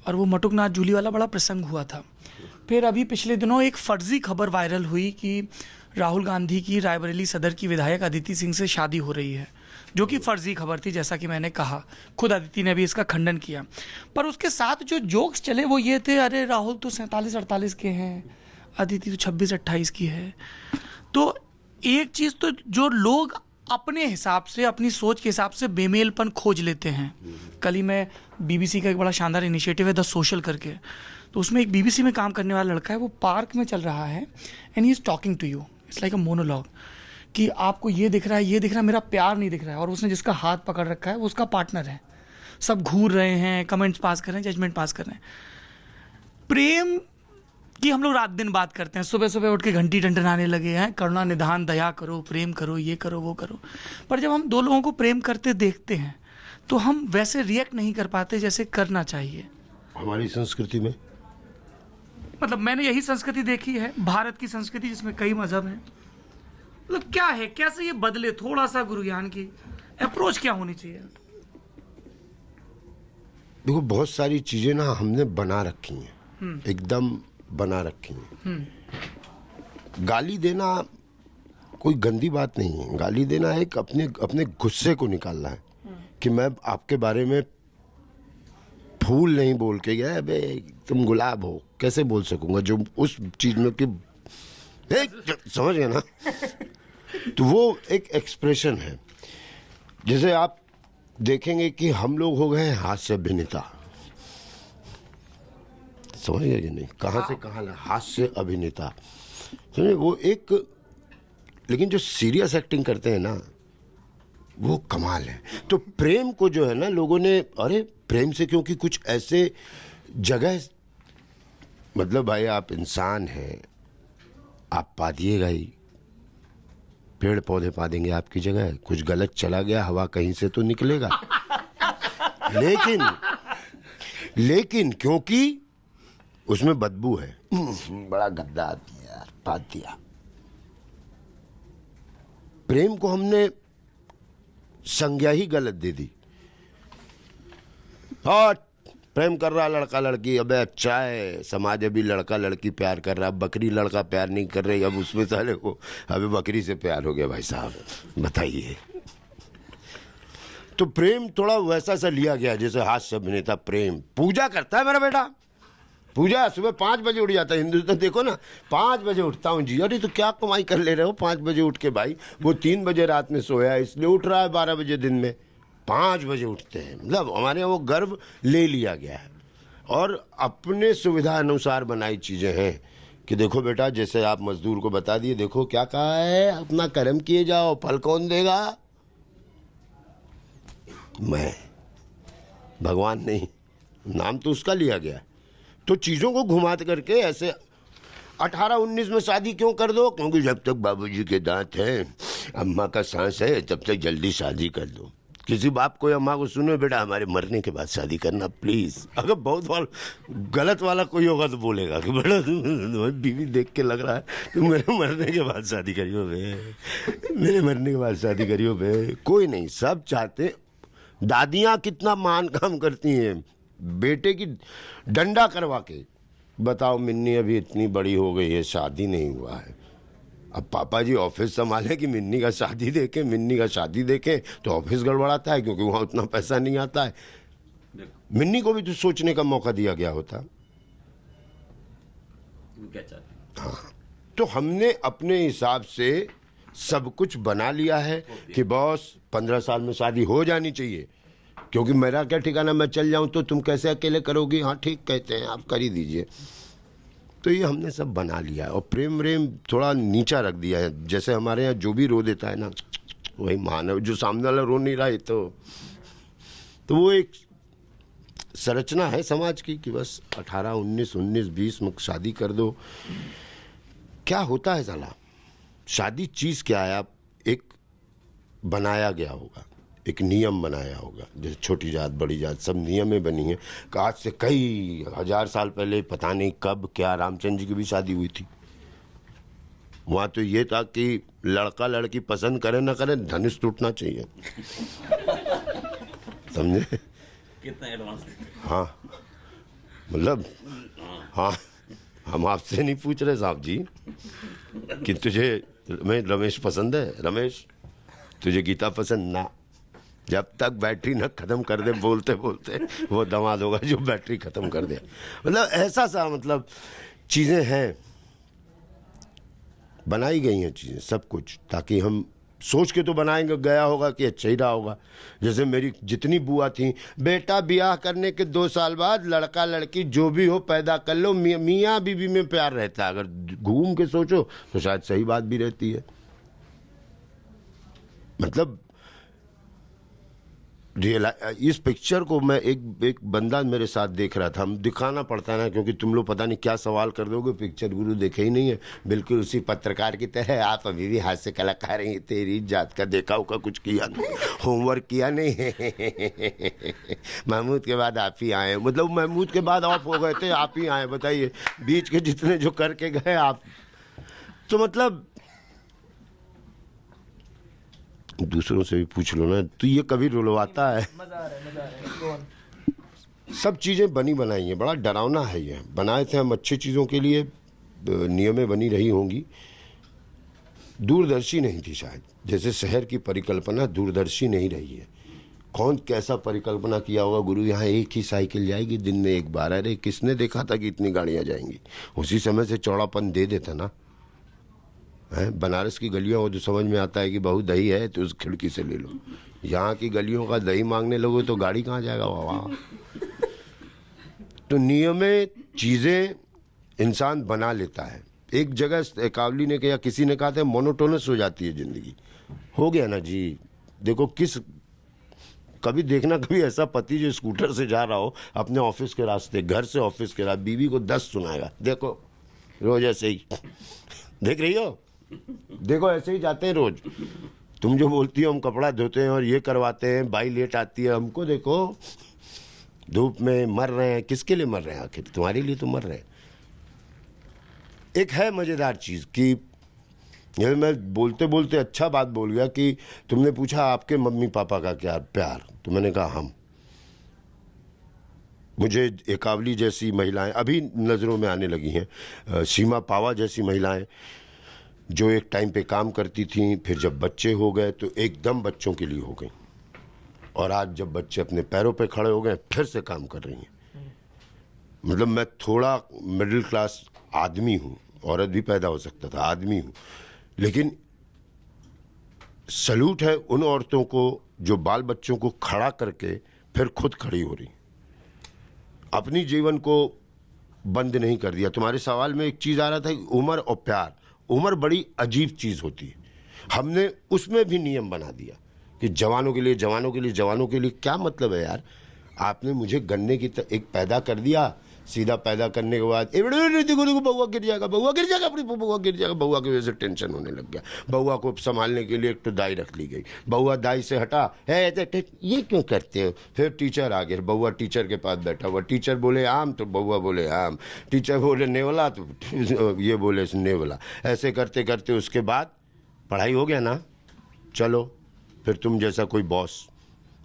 और वो मटुकनाथ जूली वाला बड़ा प्रसंग हुआ था। फिर अभी पिछले दिनों एक फर्जी खबर वायरल हुई कि राहुल गांधी की रायबरेली सदर की विधायक अदिति सिंह से शादी हो रही है, जो कि फर्जी खबर थी, जैसा कि मैंने कहा। खुद अदिति ने भी इसका खंडन किया। पर उसके साथ जो जोक्स चले वो ये थे, अरे राहुल तो 47-48 के हैं, अदिति तो 26-28 की है। तो एक चीज़ तो जो लोग अपने हिसाब से, अपनी सोच के हिसाब से बेमेलपन खोज लेते हैं। कल ही मैं BBC का एक बड़ा शानदार इनिशिएटिव है द सोशल करके, तो उसमें एक BBC में काम करने वाला लड़का है, वो पार्क में चल रहा है and he is talking to you, it's like a monologue, कि आपको ये दिख रहा है, ये दिख रहा है, मेरा प्यार नहीं दिख रहा है। और उसने जिसका हाथ पकड़ रखा है वो उसका पार्टनर है। सब घूर रहे हैं, कमेंट्स पास कर रहे हैं, जजमेंट पास कर रहे हैं। प्रेम की हम लोग रात दिन बात करते हैं, सुबह सुबह उठ के घंटी टंटनाने लगे हैं, करुणा निधान दया करो, प्रेम करो, ये करो वो करो। पर जब हम दो लोगों को प्रेम करते देखते हैं तो हम वैसे रिएक्ट नहीं कर पाते जैसे करना चाहिए। हमारी संस्कृति में, मतलब मैंने यही संस्कृति देखी है, भारत की संस्कृति जिसमें कई मजहब हैं। मतलब क्या है, कैसे ये बदले, थोड़ा सा गुरु ज्ञान की अप्रोच क्या होनी चाहिए? देखो बहुत सारी चीजें ना हमने बना रखी हैं, एकदम बना रखी हैं। गाली देना कोई गंदी बात नहीं है। गाली देना एक अपने गुस्से को निकालना है कि मैं आपके बारे में फूल नहीं बोल के गया, अबे तुम गुलाब हो, कैसे बोल सकूंगा जो उस चीज में कि समझ गए ना। तो वो एक एक्सप्रेशन है। जैसे आप देखेंगे कि हम लोग हो गए हास्य अभिनेता, समझ गए कि नहीं, कहाँ से कहाँ हास्य अभिनेता, समझे? वो एक, लेकिन जो सीरियस एक्टिंग करते हैं ना वो कमाल है। तो प्रेम को जो है ना लोगों ने, अरे प्रेम से, क्योंकि कुछ ऐसे जगह, मतलब भाई आप इंसान हैं, आप पा दिएगा ही, पेड़ पौधे पा देंगे आपकी जगह, कुछ गलत चला गया हवा कहीं से तो निकलेगा। लेकिन क्योंकि उसमें बदबू है, बड़ा गंदा आदमी है यार, पा दिया। प्रेम को हमने संज्ञा ही गलत दे दी। और प्रेम कर रहा लड़का लड़की, अबे अच्छा है, समाज अभी लड़का लड़की प्यार कर रहा, बकरी लड़का प्यार नहीं कर रही, अब उसमें साले को अभी बकरी से प्यार हो गया। भाई साहब बताइए। तो प्रेम थोड़ा वैसा सा लिया गया जैसे हास्य अभिनेता प्रेम पूजा करता है मेरा बेटा। पूजा सुबह 5 बजे उठ जाता है। हिंदुस्तान देखो ना, 5 बजे उठता हूँ जी। अरे तो क्या कमाई कर ले रहे हो 5 बजे उठ के? भाई वो 3 बजे रात में सोया इसलिए उठ रहा है 12 बजे दिन में। 5 बजे उठते हैं, मतलब हमारे यहाँ वो गर्व ले लिया गया है और अपने सुविधा अनुसार बनाई चीज़ें हैं कि देखो बेटा, जैसे आप मजदूर को बता दिए, देखो क्या कहा है, अपना कर्म किए जाओ, फल कौन देगा? मैं, भगवान नहीं, नाम तो उसका लिया गया। तो चीज़ों को घुमाते करके ऐसे 18-19 में शादी क्यों कर दो? क्योंकि जब तक बाबूजी के दांत हैं, अम्मा का सांस है, तब तक जल्दी शादी कर दो। किसी बाप को या अम्मा को सुनो, बेटा हमारे मरने के बाद शादी करना प्लीज़। अगर बहुत गलत वाला कोई होगा तो बोलेगा कि बेटा बीवी देख के लग रहा है तुम मेरे मरने के बाद शादी करियो बे, मेरे मरने के बाद शादी करियो बे। कोई नहीं, सब चाहते। दादियाँ कितना मान काम करती हैं बेटे की डंडा करवा के। बताओ मिन्नी अभी इतनी बड़ी हो गई है, शादी नहीं हुआ है। अब पापा जी ऑफिस संभाले कि मिन्नी का शादी देखें, मिन्नी का शादी देखें तो ऑफिस गड़बड़ाता है क्योंकि वहाँ उतना पैसा नहीं आता है। मिन्नी को भी तो सोचने का मौका दिया गया होता। हाँ, तो हमने अपने हिसाब से सब कुछ बना लिया है कि बॉस 15 साल में शादी हो जानी चाहिए, क्योंकि मेरा क्या ठिकाना, मैं चल जाऊं तो तुम कैसे अकेले करोगी? हाँ ठीक कहते हैं, आप कर ही दीजिए। तो ये हमने सब बना लिया है और प्रेम व्रेम थोड़ा नीचा रख दिया है। जैसे हमारे यहाँ जो भी रो देता है ना, वही मानव, जो सामने वाला रो नहीं रहा है तो वो एक संरचना है समाज की कि बस 18, 19, 20 में शादी कर दो। क्या होता है साला, शादी चीज़ क्या है, आप एक बनाया गया होगा, एक नियम बनाया होगा, जैसे छोटी जात बड़ी जात सब नियमें बनी हैं कि आज से कई हजार साल पहले पता नहीं कब क्या रामचंद्र जी की भी शादी हुई थी। वहाँ तो ये था कि लड़का लड़की पसंद करे ना करे, धनुष टूटना चाहिए। समझे? कितना एडवांस? हाँ, मतलब हाँ, हम आपसे नहीं पूछ रहे साहब जी कि तुझे रमेश पसंद है, रमेश तुझे गीता पसंद ना। जब तक बैटरी ना खत्म कर दे बोलते बोलते, वो दामाद होगा जो बैटरी खत्म कर दे। मतलब ऐसा सा, मतलब चीज़ें हैं, बनाई गई हैं चीज़ें सब कुछ, ताकि हम सोच के तो बनाएंगे गया होगा कि अच्छा ही रहा होगा। जैसे मेरी जितनी बुआ थी, बेटा ब्याह करने के 2 साल बाद लड़का लड़की जो भी हो पैदा कर लो, मियाँ बीवी में प्यार रहता है। अगर घूम के सोचो तो शायद सही बात भी रहती है। मतलब इस पिक्चर को मैं एक बंदा मेरे साथ देख रहा था, हम दिखाना पड़ता है ना, क्योंकि तुम लोग पता नहीं क्या सवाल कर दोगे, पिक्चर गुरु देखे ही नहीं है। बिल्कुल उसी पत्रकार की तरह आप अभी भी हास्य कलाकार हैं, तेरी जात का देखा होगा, कुछ किया नहीं, होमवर्क किया नहीं। महमूद के बाद आप ही आए, मतलब महमूद के बाद ऑफ हो गए थे, आप ही आए। बताइए बीच के जितने जो करके गए आप, तो मतलब दूसरों से भी पूछ लो ना, तो ये कभी रुलवाता है। मजा आ रहा है। सब चीज़ें बनी बनाई हैं, बड़ा डरावना है ये। बनाए थे हम अच्छी चीज़ों के लिए, नियमें बनी रही होंगी, दूरदर्शी नहीं थी शायद। जैसे शहर की परिकल्पना दूरदर्शी नहीं रही है। कौन कैसा परिकल्पना किया होगा, गुरु यहाँ एक ही साइकिल जाएगी दिन में एक बार। अरे किसने देखा था कि इतनी गाड़ियाँ जाएंगी? उसी समय से चौड़ापन दे देता ना है। बनारस की गलियों को तो समझ में आता है कि बहुत दही है तो उस खिड़की से ले लो। यहाँ की गलियों का दही मांगने लगो तो गाड़ी कहाँ जाएगा वहाँ। तो नियमें चीज़ें इंसान बना लेता है। एक जगह कावली ने कहा, किसी ने कहा था मोनोटोनस हो जाती है ज़िंदगी। हो गया ना जी। देखो कभी देखना कभी ऐसा पति जो स्कूटर से जा रहा हो अपने ऑफिस के रास्ते, घर से ऑफिस के रास्ते, बीवी को 10 सुनाएगा। देखो रोज ऐसे ही देख रही हो, देखो ऐसे ही जाते हैं रोज। तुम जो बोलती हो हम कपड़ा धोते हैं और ये करवाते हैं, बाई लेट आती है, हमको देखो धूप में मर रहे हैं। किसके लिए मर रहे हैं आखिर? तुम्हारे लिए तो मर रहे हैं। एक है मज़ेदार चीज़ कि ये मैं बोलते बोलते अच्छा बात बोल गया कि तुमने पूछा आपके मम्मी पापा का क्या प्यार, तो मैंने कहा हम। मुझे एकावली जैसी महिलाएं अभी नज़रों में आने लगी हैं, सीमा पावा जैसी महिलाएं जो एक टाइम पे काम करती थीं, फिर जब बच्चे हो गए तो एकदम बच्चों के लिए हो गई, और आज जब बच्चे अपने पैरों पे खड़े हो गए फिर से काम कर रही हैं। मतलब मैं थोड़ा मिडिल क्लास आदमी हूँ, औरत भी पैदा हो सकता था, आदमी हूँ, लेकिन सल्यूट है उन औरतों को जो बाल बच्चों को खड़ा करके फिर खुद खड़ी हो रही, अपनी जीवन को बंद नहीं कर दिया। तुम्हारे सवाल में एक चीज़ आ रहा था कि उम्र और प्यार। उम्र बड़ी अजीब चीज़ होती है, हमने उसमें भी नियम बना दिया कि जवानों के लिए जवानों के लिए जवानों के लिए। क्या मतलब है यार? आपने मुझे गन्ने की एक पैदा कर दिया, सीधा पैदा करने के बाद देखो बउआ गिर जाएगा, बउआ गिर जाएगा, अपनी बउआ गिर जाएगा। बउआ की वजह से टेंशन होने लग गया। बउआ को संभालने के लिए एक तो दाई रख ली गई, बउआ दाई से हटा, है ये क्यों करते हो? फिर टीचर आ गया, बउआ टीचर के पास बैठा हुआ, टीचर बोले आम तो बउआ बोले आम, टीचर बोले नेवला तो ये बोले नेवला। ऐसे करते करते उसके बाद पढ़ाई हो गया ना, चलो फिर तुम जैसा कोई बॉस,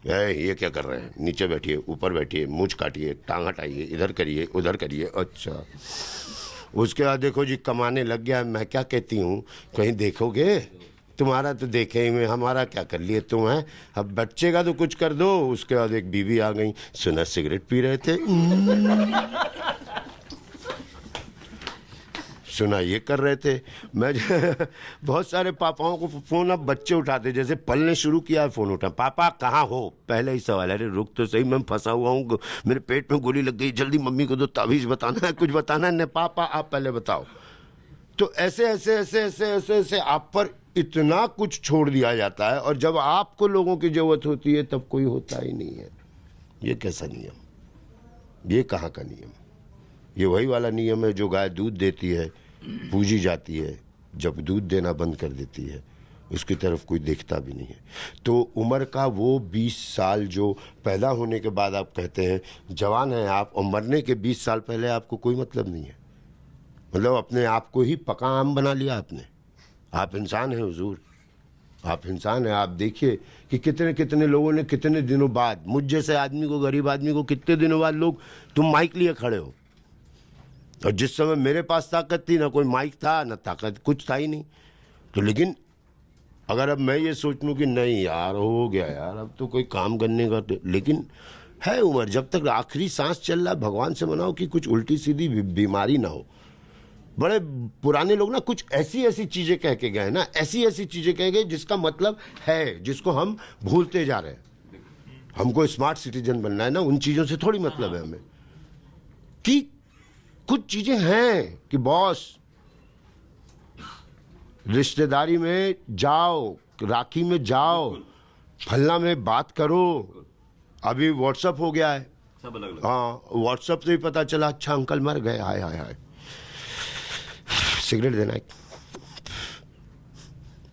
ये क्या कर रहे हैं, नीचे बैठिए, ऊपर बैठिए, मूंछ काटिए, टांग हटाइए, इधर करिए उधर करिए। अच्छा, उसके बाद देखो जी कमाने लग गया। मैं क्या कहती हूँ, कहीं देखोगे? तुम्हारा तो देखे ही में, हमारा क्या कर लिए तुम हैं? अब बच्चे का तो कुछ कर दो। उसके बाद एक बीवी आ गई, सुना सिगरेट पी रहे थे, सुना ये कर रहे थे। मैं बहुत सारे पापाओं को फ़ोन अब बच्चे उठाते, जैसे पलने शुरू किया है फ़ोन उठा, पापा कहाँ हो? पहले ही सवाल, अरे रुक तो सही, मैं फंसा हुआ हूँ, मेरे पेट में गोली लग गई, जल्दी मम्मी को दो ताबीज़ बताना है, कुछ बताना है। नहीं पापा आप पहले बताओ। तो ऐसे ऐसे ऐसे ऐसे ऐसे ऐसे आप पर इतना कुछ छोड़ दिया जाता है, और जब आपको लोगों की ज़रूरत होती है तब कोई होता ही नहीं है। ये कैसा नियम? ये कहाँ का नियम? ये वही वाला नियम है जो गाय दूध देती है, पूजी जाती है, जब दूध देना बंद कर देती है उसकी तरफ कोई देखता भी नहीं है। तो उम्र का वो 20 साल जो पैदा होने के बाद आप कहते हैं जवान हैं आप, और मरने के 20 साल पहले आपको कोई मतलब नहीं है। मतलब अपने आप को ही पका आम बना लिया आपने। आप इंसान हैं हुजूर, आप इंसान हैं। आप देखिए कि कितने कितने लोगों ने कितने दिनों बाद, मुझ जैसे आदमी को, गरीब आदमी को, कितने दिनों बाद लोग तुम माइक लिए खड़े हो। और जिस समय मेरे पास ताकत थी, ना कोई माइक था ना ताकत, कुछ था ही नहीं। तो लेकिन अगर अब मैं ये सोच लूँ कि नहीं यार हो गया यार, अब तो कोई काम करने का, लेकिन है उम्र, जब तक आखिरी सांस चल रहा, भगवान से मनाओ कि कुछ उल्टी सीधी बीमारी ना हो। बड़े पुराने लोग ना कुछ ऐसी ऐसी चीजें कह के गए ना, ऐसी ऐसी चीजें कह गए जिसका मतलब है, जिसको हम भूलते जा रहे हैं। हमको स्मार्ट सिटीजन बनना है ना, उन चीजों से थोड़ी मतलब है हमें। कि कुछ चीजें हैं कि बॉस रिश्तेदारी में जाओ, राखी में जाओ, फलना में बात करो। अभी व्हाट्सएप हो गया है, सब अलग अलग। हाँ व्हाट्सएप से ही पता चला अच्छा अंकल मर गए, हाय हाय हाय, सिगरेट देना एक,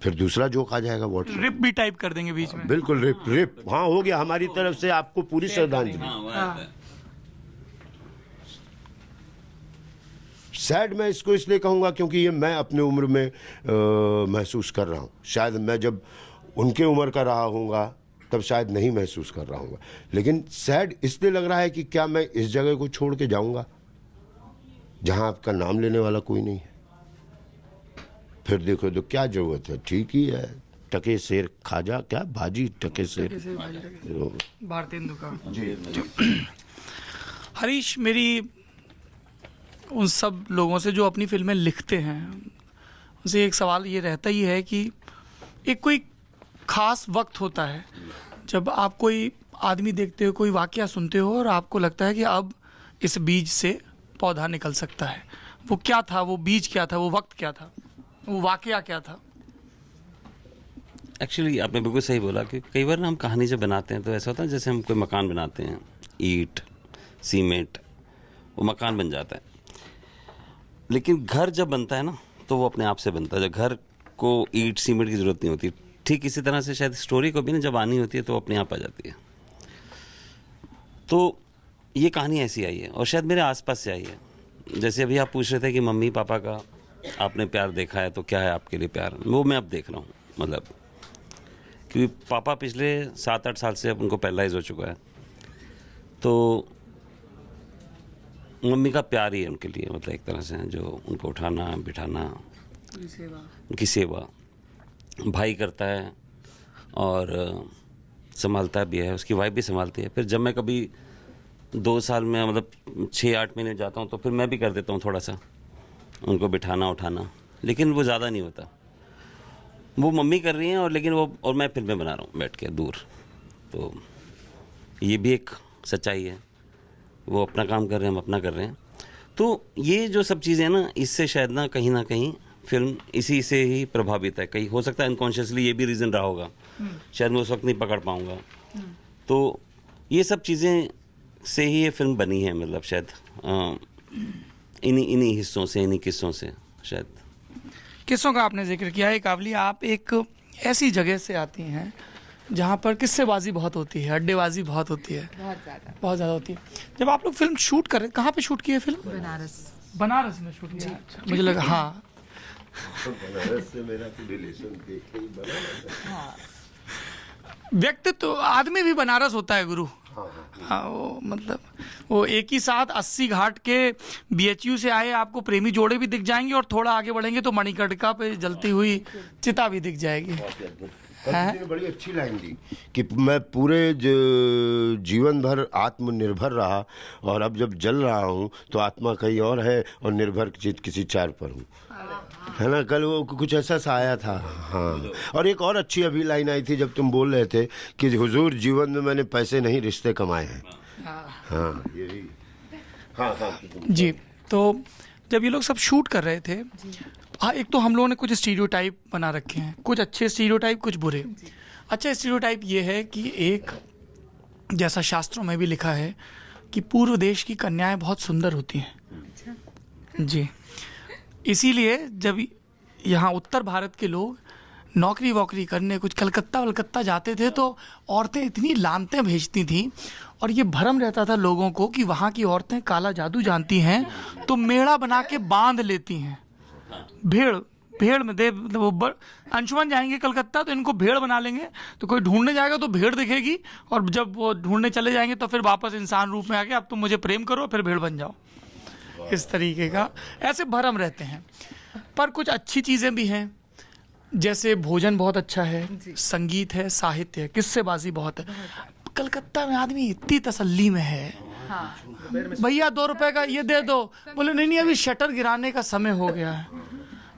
फिर दूसरा जोक आ जाएगा व्हाट्सएप, रिप भी टाइप कर देंगे बीच में। बिल्कुल रिप रिप, हाँ हो गया, हमारी तरफ से आपको पूरी श्रद्धांजलि। सैड मैं इसको इसलिए कहूँगा क्योंकि ये मैं अपने उम्र में महसूस कर रहा हूँ। शायद मैं जब उनके उम्र का रहा हूँगा तब शायद नहीं महसूस कर रहा हूँगा। लेकिन सैड इसलिए लग रहा है कि क्या मैं इस जगह को छोड़ के जाऊँगा जहाँ आपका नाम लेने वाला कोई नहीं है। फिर देखो तो क्या जरूरत है, ठीक ही है, टके शेर खाजा, क्या भाजी टके शेर। भारतेंदु का हरीश, मेरी उन सब लोगों से जो अपनी फिल्में लिखते हैं उनसे एक सवाल ये रहता ही है कि एक कोई ख़ास वक्त होता है जब आप कोई आदमी देखते हो, कोई वाकया सुनते हो और आपको लगता है कि अब इस बीज से पौधा निकल सकता है। वो क्या था, वो बीज क्या था, वो वक्त क्या था, वो वाकया क्या था? एक्चुअली आपने बिल्कुल सही बोला कि कई बार ना हम कहानी जब बनाते हैं तो ऐसा होता है जैसे हम कोई मकान बनाते हैं, ईंट सीमेंट, वो मकान बन जाता है। लेकिन घर जब बनता है ना तो वो अपने आप से बनता है। जब घर को ईंट सीमेंट की ज़रूरत नहीं होती, ठीक इसी तरह से शायद स्टोरी को भी ना जब आनी होती है तो अपने आप आ जाती है। तो ये कहानी ऐसी आई है और शायद मेरे आसपास से आई है। जैसे अभी आप पूछ रहे थे कि मम्मी पापा का आपने प्यार देखा है तो क्या है आपके लिए प्यार, वो मैं अब देख रहा हूँ। मतलब क्योंकि पापा पिछले 7-8 साल से अब उनको पैरालाइज हो चुका है, तो मम्मी का प्यार ही है उनके लिए, मतलब एक तरह से जो उनको उठाना बिठाना, उनकी सेवा भाई करता है और संभालता भी है, उसकी वाइफ भी संभालती है। फिर जब मैं कभी 2 साल में मतलब 6-8 महीने जाता हूँ तो फिर मैं भी कर देता हूँ थोड़ा सा उनको बिठाना उठाना, लेकिन वो ज़्यादा नहीं होता। वो मम्मी कर रही हैं और लेकिन वो, और मैं फिल्में बना रहा हूँ बैठ के दूर। तो ये भी एक सच्चाई है, वो अपना काम कर रहे हैं, हम अपना कर रहे हैं। तो ये जो सब चीज़ें हैं ना, इससे शायद ना कहीं फिल्म इसी से ही प्रभावित है। कहीं हो सकता है अनकॉन्शियसली ये भी रीज़न रहा होगा, शायद मैं उस वक्त नहीं पकड़ पाऊँगा। तो ये सब चीज़ें से ही ये फिल्म बनी है, मतलब शायद इन्हीं हिस्सों से, इन्हीं किस्सों से शायद। किस्सों का आपने जिक्र किया है कावली, आप एक ऐसी जगह से आती हैं जहाँ पर किस्सेबाजी बहुत होती है, अड्डेबाजी बहुत होती है, बहुत ज़्यादा होती है। जब आप लोग फिल्म शूट कर रहे, कहाँ पे शूट की है फिल्म? बनारस में शूट किया। अच्छा, मुझे लगा हाँ बनारस से मेरा तो रिलेशन देख के ही बनारस। व्यक्तित्व तो आदमी भी बनारस होता है गुरु। हाँ वो मतलब वो एक ही साथ 80 घाट के BHU से आए आपको प्रेमी जोड़े भी दिख जाएंगे और थोड़ा आगे बढ़ेंगे तो मणिकर्णिका पे जलती हुई चिता भी दिख जाएगी। किसी ने बड़ी अच्छी लाइन दी कि मैं पूरे जीवन भर आत्मनिर्भर रहा और अब जब जल रहा हूँ तो आत्मा कहीं और है और निर्भर किसी चार पर हूँ, है ना। कल वो कुछ ऐसा सा आया था। हाँ, और एक और अच्छी अभी लाइन आई थी जब तुम बोल रहे थे कि हुजूर जीवन में मैंने पैसे नहीं रिश्ते कमाए हैं। हाँ ये भी हाँ जी। तो जब ये लोग सब शूट कर रहे थे, हाँ एक तो हम लोगों ने कुछ स्टीरियोटाइप बना रखे हैं, कुछ अच्छे स्टीरियोटाइप कुछ बुरे। अच्छा स्टीरियोटाइप ये है कि एक, जैसा शास्त्रों में भी लिखा है कि पूर्व देश की कन्याएं बहुत सुंदर होती हैं जी। इसीलिए जब यहाँ उत्तर भारत के लोग नौकरी वोकरी करने कुछ कलकत्ता वलकत्ता जाते थे तो औरतें इतनी लानतें भेजती थीं और ये भ्रम रहता था लोगों को कि वहाँ की औरतें काला जादू जानती हैं तो मेढ़ा बना के बांध लेती हैं। भेड़ में दे वो अंशुमन जाएंगे कलकत्ता तो इनको भेड़ बना लेंगे, तो कोई ढूंढने जाएगा तो भेड़ दिखेगी और जब वो ढूंढने चले जाएंगे तो फिर वापस इंसान रूप में आके अब तुम मुझे प्रेम करो फिर भेड़ बन जाओ। इस तरीके का ऐसे भरम रहते हैं। पर कुछ अच्छी चीज़ें भी हैं, जैसे भोजन बहुत अच्छा है, संगीत है, साहित्य है, किस्सेबाजी बहुत है। कलकत्ता में आदमी इतनी तसल्ली में है, भैया 2 रुपए का ये दे दो, बोले नहीं अभी शटर गिराने का समय हो गया है।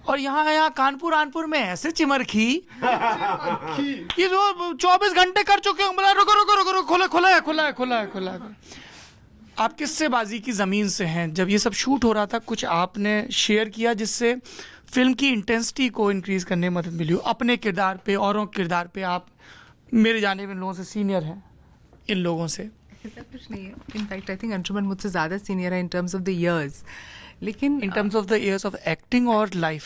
और यहाँ कानपुर में ऐसे चिमरखी कि जो 24 घंटे कर चुके हैं, बोला रुको रुको रुको रुको, खुला है। आप किस्सेबाजी की ज़मीन से हैं। जब ये सब शूट हो रहा था कुछ आपने शेयर किया जिससे फिल्म की इंटेंसिटी को इंक्रीज़ करने में मदद मिली हो अपने किरदार पे, औरों के किरदार पे। आप मेरे जाने में इन लोगों से सीनियर हैं, इन लोगों से ऐसा कुछ नहीं है। इनफैक्ट आई थिंक अंशुमन मुझसे ज़्यादा सीनियर है in terms of the years, लेकिन in terms of the years of acting और लाइफ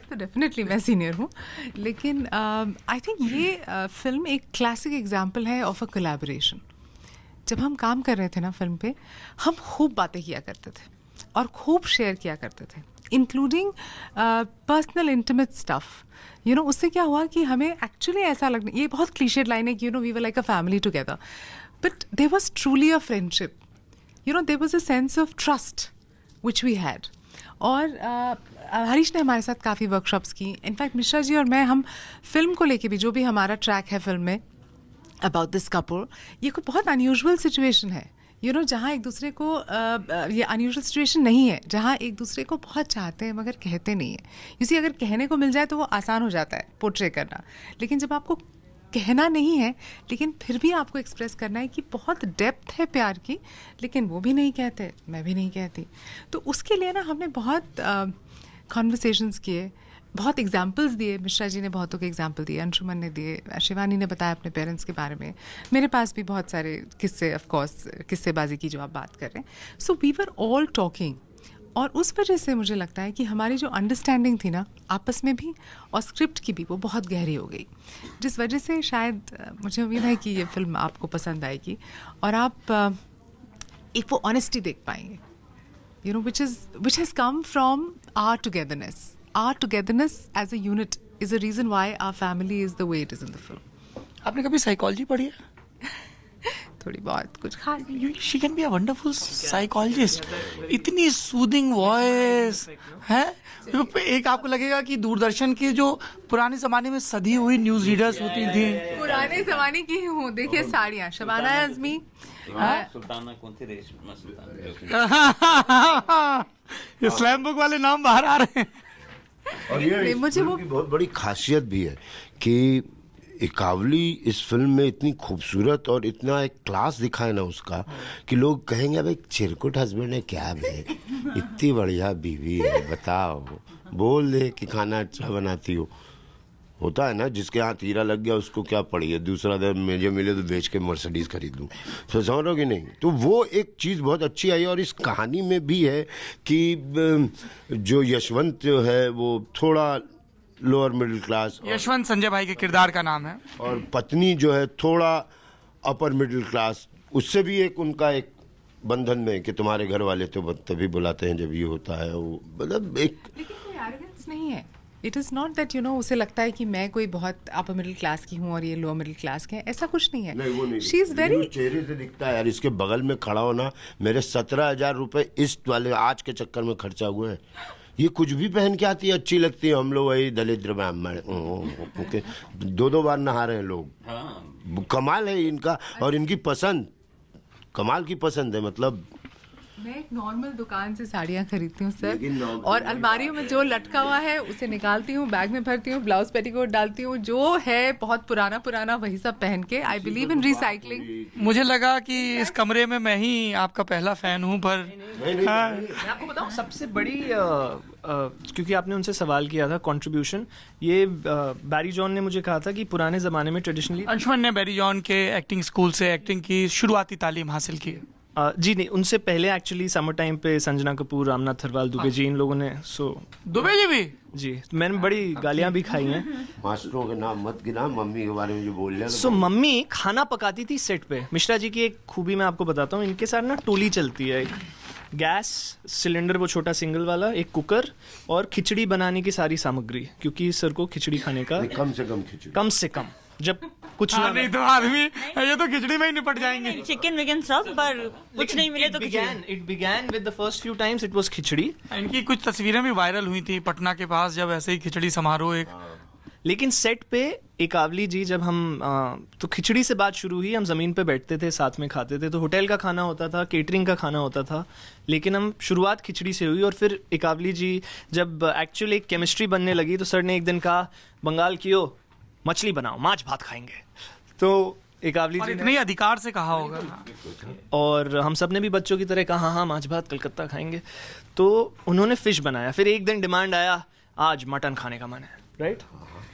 तो डेफिनेटली मैं सीनियर हूँ, लेकिन आई थिंक ये फिल्म एक क्लासिक एग्जाम्पल है ऑफ अ कोलैबोरेशन। जब हम काम कर रहे थे ना फिल्म पे, हम खूब बातें किया करते थे और खूब शेयर किया करते थे, including personal intimate stuff. You know, उससे क्या हुआ कि हमें एक्चुअली ऐसा लगने, ये बहुत क्लीशेड लाइन है कि you know we were like a family together, but there was truly a friendship. You know, there was a sense of trust which we had. और हरीश ने हमारे साथ काफ़ी वर्कशॉप्स की। इनफैक्ट मिश्रा जी और मैं, हम फिल्म को लेके भी, जो भी हमारा ट्रैक है फिल्म में अबाउट दिस कपल, ये कोई बहुत अनयूजुअल सिचुएशन है, यू नो, जहाँ एक दूसरे को ये अनयूजुअल सिचुएशन नहीं है, जहाँ एक दूसरे को बहुत चाहते हैं मगर कहते नहीं है। यू सी, अगर कहने को मिल जाए तो वो आसान हो जाता है पोर्ट्रे करना, लेकिन जब आपको कहना नहीं है लेकिन फिर भी आपको एक्सप्रेस करना है कि बहुत डेप्थ है प्यार की, लेकिन वो भी नहीं कहते, मैं भी नहीं कहती, तो उसके लिए ना हमने बहुत कॉन्वर्सेशंस किए, बहुत एग्जाम्पल्स दिए। मिश्रा जी ने बहुतों के एग्जाम्पल दिए, अंशुमन ने दिए, शिवानी ने बताया अपने पेरेंट्स के बारे में, मेरे पास भी बहुत सारे किस्से, ऑफ कोर्स किस्सेबाजी की जो आप बात कर रहे हैं। So we were all talking, और उस वजह से मुझे लगता है कि हमारी जो अंडरस्टैंडिंग थी ना आपस में भी और स्क्रिप्ट की भी, वो बहुत गहरी हो गई, जिस वजह से शायद मुझे उम्मीद है कि ये फिल्म आपको पसंद आएगी और आप एक वो ऑनेस्टी देख पाएंगे, you know, which has come from our togetherness. Our togetherness as a unit is a reason why our family is the way it is in the film. आपने कभी साइकोलॉजी पढ़ी है? थोड़ी बहुत, कुछ खास नहीं। She can be a wonderful psychologist. इतनी सूदिंग वॉइस है। एक आपको लगेगा कि दूरदर्शन के जो पुराने ज़माने में सधी हुई न्यूज़ रीडर्स होती थी, पुराने ज़माने की ही हूँ। देखिए साड़ियाँ, शबाना आज़मी, सुल्ताना कौन थी? रेशमा सुल्तान। ये स्लैम बुक वाले नाम बाहर आ रहे हैं। और ये मुझे वो की बहुत बड़ी खासियत भी है कि इकावली इस फिल्म में इतनी खूबसूरत और इतना एक क्लास दिखा है ना उसका, कि लोग कहेंगे भाई चिरकुट हस्बैंड है क्या है, इतनी बढ़िया बीवी है, बताओ, बोल दे कि खाना अच्छा बनाती हो। होता है ना, जिसके हाथ हीरा लग गया उसको क्या पड़ी है, दूसरा दिन मुझे मिले तो बेच के मर्सिडीज खरीद लूँ, तो समझ लो कि नहीं। तो वो एक चीज़ बहुत अच्छी आई। और इस कहानी में भी है कि जो यशवंत जो है वो थोड़ा lower middle class, Yashwant Sanjay भाई के किरदार का नाम है, और पत्नी जो है थोड़ा अपर मिडिल क्लास, उससे भी एक उनका एक बंधन में कि तुम्हारे घर वाले तो तभी बुलाते हैं जब ये होता है, वो मतलब एक, लेकिन कोई एरोगेंस नहीं है। It is not that, you know, उसे लगता है कि मैं कोई बहुत अपर मिडिल क्लास की हूँ और ये लोअर मिडिल क्लास के हैं, ऐसा कुछ नहीं है। नहीं वो नहीं, शी इज़ वेरी, चेहरे से दिखता है यार। इसके बगल में खड़ा होना, मेरे 17,000 रुपये इस वाले आज के चक्कर में खर्चा हुए हैं। ये कुछ भी पहन के आती है, अच्छी लगती है, हम लोग वही दलिद्र ब्राह्मण 2-2 बार नहा रहे हैं लोग। कमाल है इनका, और इनकी पसंद कमाल की पसंद है। मतलब मैं एक नॉर्मल दुकान से साड़ियाँ खरीदती हूँ सर, और अलमारियों में जो लटका हुआ है उसे निकालती हूँ, बैग में भरती हूँ, ब्लाउज पेटीकोट डालती हूँ, जो है बहुत पुराना वही सब पहन के। I believe in recycling. मुझे लगा कि इस कमरे में मैं ही आपका पहला फैन हूँ, पर मैं आपको बताऊं सबसे बड़ी क्योंकि आपने उनसे सवाल किया था कंट्रीब्यूशन, ये बैरी जॉन ने मुझे कहा था कि पुराने ज़माने में ट्रेडिशनली, अंशुमन ने बैरी जॉन के एक्टिंग स्कूल से एक्टिंग की शुरुआती तालीम हासिल की। जी नहीं, उनसे पहले एक्चुअली समर टाइम पे संजना कपूर, रामनाथ थरवाल, दुबे जी, इन लोगों ने। सो दुबे जी भी, जी, मैंने बड़ी गालियाँ भी खाई हैं। मास्टरों के नाम मत गिना, मम्मी के बारे में जो बोल रहे सो मम्मी खाना पकाती थी सेट पे। मिश्रा जी की एक खूबी मैं आपको बताता हूँ, इनके साथ ना टोली चलती है। एक गैस सिलेंडर वो छोटा सिंगल वाला, एक कुकर और खिचड़ी बनाने की सारी सामग्री, क्योंकि सर को खिचड़ी खाने का कम से कम खिचड़ी। कम से कम जब कुछ हाँ, नहीं तो आदमी ये तो खिचड़ी में ही निपट जाएंगे। चिकन विकन सब, पर कुछ नहीं मिले तो it began with the first few times it was khichdi. इनकी कुछ तस्वीरें भी वायरल हुई थी पटना के पास, जब ऐसे ही खिचड़ी समारोह एक लेकिन सेट पे एकावली जी जब हम तो खिचड़ी से बात शुरू हुई। हम ज़मीन पे बैठते थे, साथ में खाते थे, तो होटल का खाना होता था, केटरिंग का खाना होता था, लेकिन हम शुरुआत खिचड़ी से हुई। और फिर एकावली जी जब एक्चुअली एक केमिस्ट्री बनने लगी तो सर ने एक दिन कहा, बंगाल की हो मछली बनाओ, माछ भात खाएंगे। तो एकावली और जी इतने अधिकार से कहा होगा। और हम सब ने भी बच्चों की तरह कहा हाँ हाँ माछ भात कलकत्ता खाएंगे। तो उन्होंने फिश बनाया। फिर एक दिन डिमांड आया, आज मटन खाने का मन है, राइट?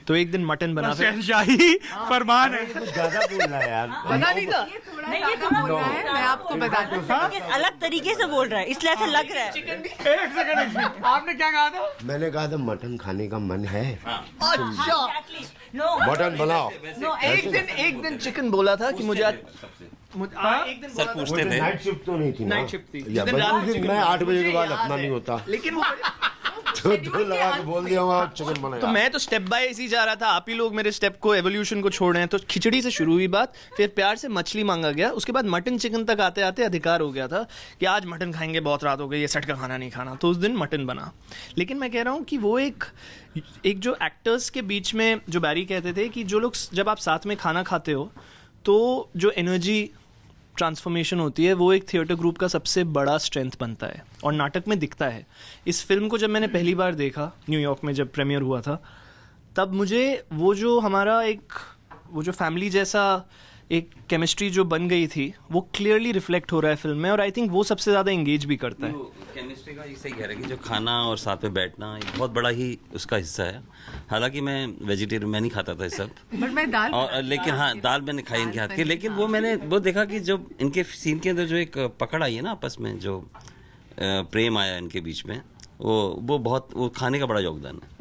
तो एक दिन मटन बना। फिर शहंशाही फरमान है। ज्यादा बोल रहा है यार। बना नहीं था। नहीं, बोल रहा है, मैं आपको बताती हूँ। लेकिन अलग तरीके से बोल रहा है, इसलिए ऐसा लग रहा है। एक सेकंड, आपने क्या कहा था? मैंने कहा था मटन खाने का मन है, नो मटन बनाओ। नो, एक दिन चिकन बोला था कि मुझे आज एक दिन सर बोला था। पूछते थे नाइट शिफ्ट तो नहीं थी ना? नाइट शिफ्ट थी। या जिस दिन रात उस दिन चिकन मैं 8 बजे के बाद मुझे अपना याद नहीं है। होता, लेकिन वो तो दो लगा के बोल दिया हुआ चिकन बनाया। तो मैं तो स्टेप बाय ऐसे ही जा रहा था। आप ही लोग मेरे स्टेप को, एवोल्यूशन को छोड़ रहे हैं। तो खिचड़ी से शुरू हुई बात, फिर प्यार से मछली मांगा गया, उसके बाद मटन चिकन तक आते आते अधिकार हो गया था कि आज मटन खाएंगे, बहुत रात हो गई, ये सेट का खाना नहीं खाना। तो उस दिन मटन बना। लेकिन मैं कह रहा हूँ कि वो एक जो एक्टर्स के बीच में जो बैरी कहते थे कि जो लोग जब आप साथ में खाना खाते हो तो जो एनर्जी ट्रांसफॉर्मेशन होती है वो एक थिएटर ग्रुप का सबसे बड़ा स्ट्रेंथ बनता है और नाटक में दिखता है। इस फिल्म को जब मैंने पहली बार देखा न्यूयॉर्क में जब प्रीमियर हुआ था, तब मुझे वो जो हमारा वो जो फैमिली जैसा एक केमिस्ट्री जो बन गई थी वो क्लियरली रिफ्लेक्ट हो रहा है फिल्म में। और आई थिंक वो सबसे ज़्यादा एंगेज भी करता है। केमिस्ट्री का सही कह रहे हैं कि जो खाना और साथ में बैठना एक बहुत बड़ा ही उसका हिस्सा है। हालांकि मैं वेजिटेरियन, मैं नहीं खाता था ये सब, बट मैं दाल और लेकिन हाँ दाल मैंने खाई इनके हाथ की। लेकिन वो मैंने वो देखा कि जो इनके सीन के अंदर जो एक पकड़ आई है ना आपस में, जो प्रेम आया इनके बीच में, वो बहुत वो खाने का बड़ा योगदान है।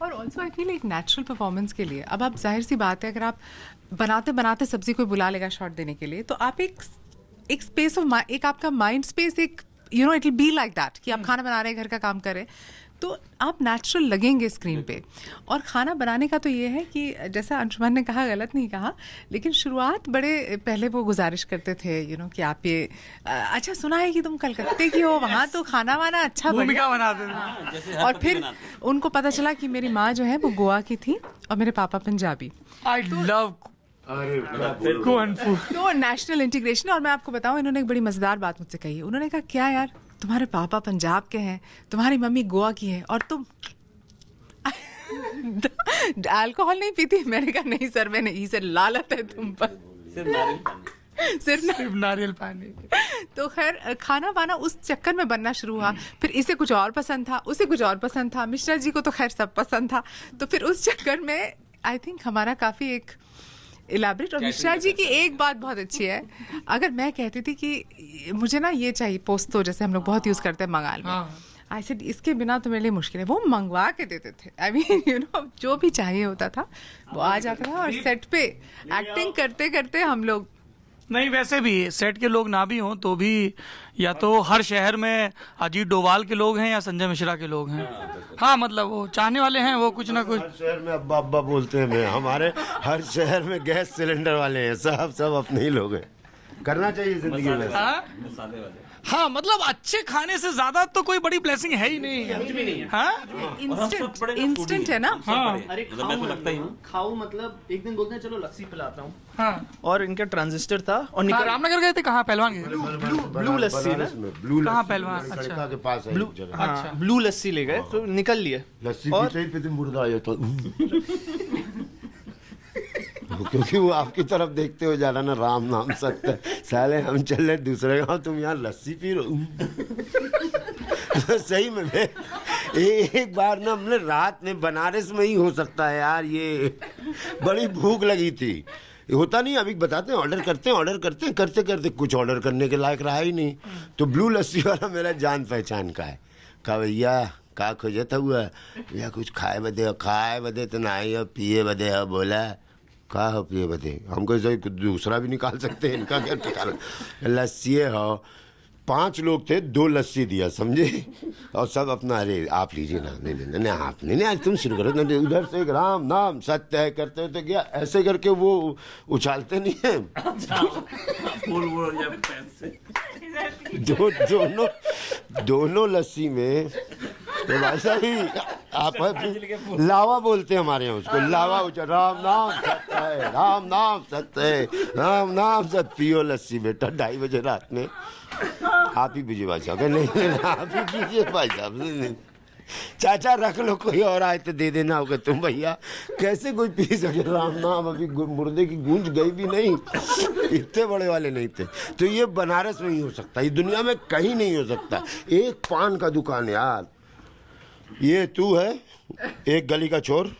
और ऑल्सो आई फील एक नेचुरल परफॉर्मेंस के लिए, अब आप जाहिर सी बात है, अगर आप बनाते बनाते सब्जी कोई बुला लेगा शॉट देने के लिए, तो आप एक स्पेस ऑफ एक आपका माइंड स्पेस एक it will be like that कि आप खाना बना रहे हैं, घर का काम कर रहे हैं, तो आप नेचुरल लगेंगे स्क्रीन पे। और खाना बनाने का तो ये है कि जैसा अंशुमन ने कहा, गलत नहीं कहा, लेकिन शुरुआत बड़े पहले वो गुजारिश करते थे कि आप ये अच्छा सुना है कि तुम कलकत्ते की हो, वहाँ तो खाना वाना अच्छा भूमिका बनाते थे। और फिर उनको पता चला कि मेरी माँ जो है वो गोवा की थी और मेरे पापा पंजाबी। आई लव तो नेशनल इंटीग्रेशन। और मैं आपको बताऊं, इन्होंने एक बड़ी मजेदार बात मुझसे कही। उन्होंने कहा, क्या यार तुम्हारे पापा पंजाब के हैं, तुम्हारी मम्मी गोवा की है और तुम अल्कोहल नहीं पीती? मैंने कहा नहीं सर, मैंने ही सर लालत है तुम पर, सिर्फ नारियल पानी। तो खैर खाना वाना उस चक्कर में बनना शुरू हुआ। फिर इसे कुछ और पसंद था, उसे कुछ और पसंद था, मिश्रा जी को तो खैर सब पसंद था। तो फिर उस चक्कर में आई थिंक हमारा काफ़ी एक इलाबरेट। और मिश्रा जी की एक बात बहुत अच्छी है, अगर मैं कहती थी कि मुझे ना ये चाहिए पोस्तो, जैसे हम लोग बहुत यूज़ करते हैं बंगाल में, आई सेड इसके बिना तो मेरे लिए मुश्किल है, वो मंगवा के देते थे। आई मीन जो भी चाहिए होता था वो आ जाता था। और सेट पे एक्टिंग करते करते हम लोग, नहीं वैसे भी सेट के लोग ना भी हों तो भी या तो हर शहर में अजीत डोभाल के लोग हैं या संजय मिश्रा के लोग हैं। हाँ मतलब वो चाहने वाले हैं, वो कुछ ना कुछ। हर शहर में अब्बा अब्बा बोलते हैं। मैं हमारे हर शहर में गैस सिलेंडर वाले हैं, सब अपने ही लोग हैं। करना चाहिए जिंदगी में। हाँ मतलब अच्छे खाने से ज्यादा तो कोई बड़ी ब्लेसिंग है ही नहीं। हाँ इंस्टेंट है ना। हाँ अरे मैं तो लगता ही हूँ खाओ, मतलब एक दिन बोलते हैं चलो लस्सी पिलाता हूँ। हाँ। और इनका ट्रांजिस्टर था और निकल रामनगर गए थे, कहाँ पहलवान गए? ब्लू लस्सी ना, ब्लू कहाँ पहलवान? अच्छा। सड़का के पास है एक जगह। हाँ, ब्लू लस्सी ले गए तो निकल लिए। लस्सी पीते ही पीते मुर्दा आ जाता। क्योंकि वो आपकी तरफ देखते हो जा रहा ना, राम नाम सत्य है। साले हम चल रहे दूसरे गाँव, तुम यहाँ लस्सी पी रहे। तो सही में एक बार ना हमने रात में, बनारस में ही हो सकता है यार, ये बड़ी भूख लगी थी। होता नहीं, अभी बताते हैं, ऑर्डर करते हैं, करते करते कुछ ऑर्डर करने के लायक रहा ही नहीं। तो ब्लू लस्सी वाला मेरा जान पहचान का है। कहा भैया का खोजत हुआ या कुछ खाए बदे तो नहीं हो, पिए बदे हो। बोला का हो पिए बदे? हमको ऐसा दूसरा भी निकाल सकते हैं, इनका क्या निकाल? लस्सी हो। 5 लोग थे, 2 लस्सी दिया, समझे? और सब अपना, अरे आप लीजिए ना, नहीं आप नहीं आज तुम शुरू करो। नहीं, उधर से एक राम नाम सत्य है करते होते गया, ऐसे करके वो उछालते नहीं है। दोनों लस्सी में तो वैसा ही आप लावा बोलते हैं हमारे यहाँ उसको, लावा उछल। राम नाम सत्य है, राम नाम सत्य है, राम नाम सत्य। पियो लस्सी बेटा 2:30 बजे रात में। आप ही पीजिए भाई साहब। नहीं आप ही पीजिए भाई साहब। चाचा रख लो, कोई और आए तो दे देना होगा। तुम भैया कैसे कोई पी सके राम नाम? अभी मुर्दे की गूंज गई भी नहीं, इतने बड़े वाले नहीं थे। तो ये बनारस में ही हो सकता, ये दुनिया में कहीं नहीं हो सकता। एक पान का दुकान यार, ये तू है, एक गली का चोर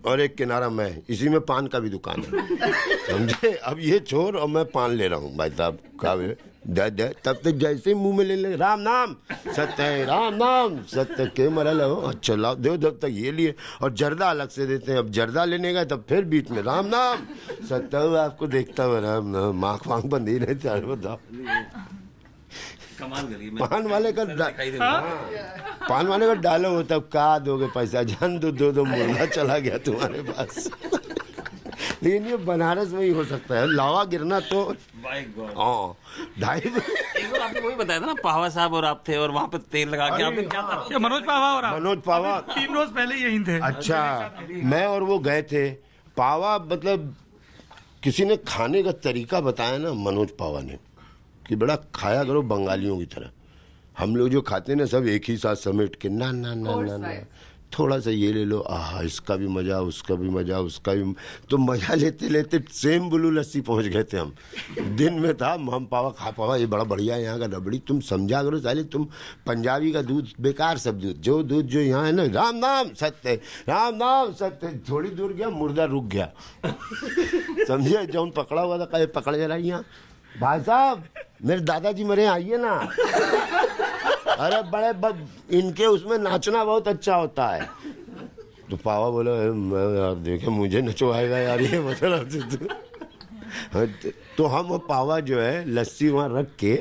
और एक किनारा मैं, इसी में पान का भी दुकान है, समझे? अब ये चोर और मैं पान ले रहा हूँ भाई साहब। का दे तब तक जैसे मुंह में ले राम नाम सत्य है, राम नाम सत्य के मरल हो। अच्छा लाओ दो, जब तक ये लिए। और जर्दा अलग से देते हैं। अब जर्दा लेने गए तब फिर बीच में राम नाम सत्य हो। आपको देखता हुआ राम नाम, माँख वाँख बंद ही नहीं था। बताओ पान वाले का पान वाले का डालो हो तब का दोगे पैसा? जान दो मुर्गा चला गया तुम्हारे पास। लेकिन ये बनारस में ही हो सकता है। लावा गिरना तो हाँ 2:30। एक बार आपने वही बताया था ना, पावा साहब और आप थे और वहाँ पे तेल लगा के आपने क्या था? मनोज पावा और आप? मनोज पावा 3 रोज पहले यही थे। अच्छा, मैं और वो गए थे। पावा मतलब किसी ने खाने का तरीका बताया ना मनोज पावा ने, कि बड़ा खाया करो बंगालियों की तरह। हम लोग जो खाते हैं ना सब एक ही साथ समेट के, ना ना ना ना ना थोड़ा सा ये ले लो, आहा इसका भी मजा, उसका भी मजा, उसका भी। तो मजा लेते लेते सेम ब्लू लस्सी पहुंच गए थे हम। दिन में था हम पावा खा पावा, ये बड़ा बढ़िया है यहाँ का रबड़ी। तुम समझा करो साले, तुम पंजाबी का दूध बेकार सब दूध, जो दूध जो यहाँ है ना, राम नाम सत्य, राम नाम सत्य। थोड़ी दूर गया मुर्दा रुक गया, समझे? जौन पकड़ा हुआ था कहे पकड़ जरा यहाँ भाई साहब, मेरे दादाजी मरे, आइए ना। अरे बड़े इनके उसमें नाचना बहुत अच्छा होता है। तो पावा बोला यार देखे मुझे नचवाएगा यार ये मतलब। तो हम पावा जो है लस्सी वहाँ रख के,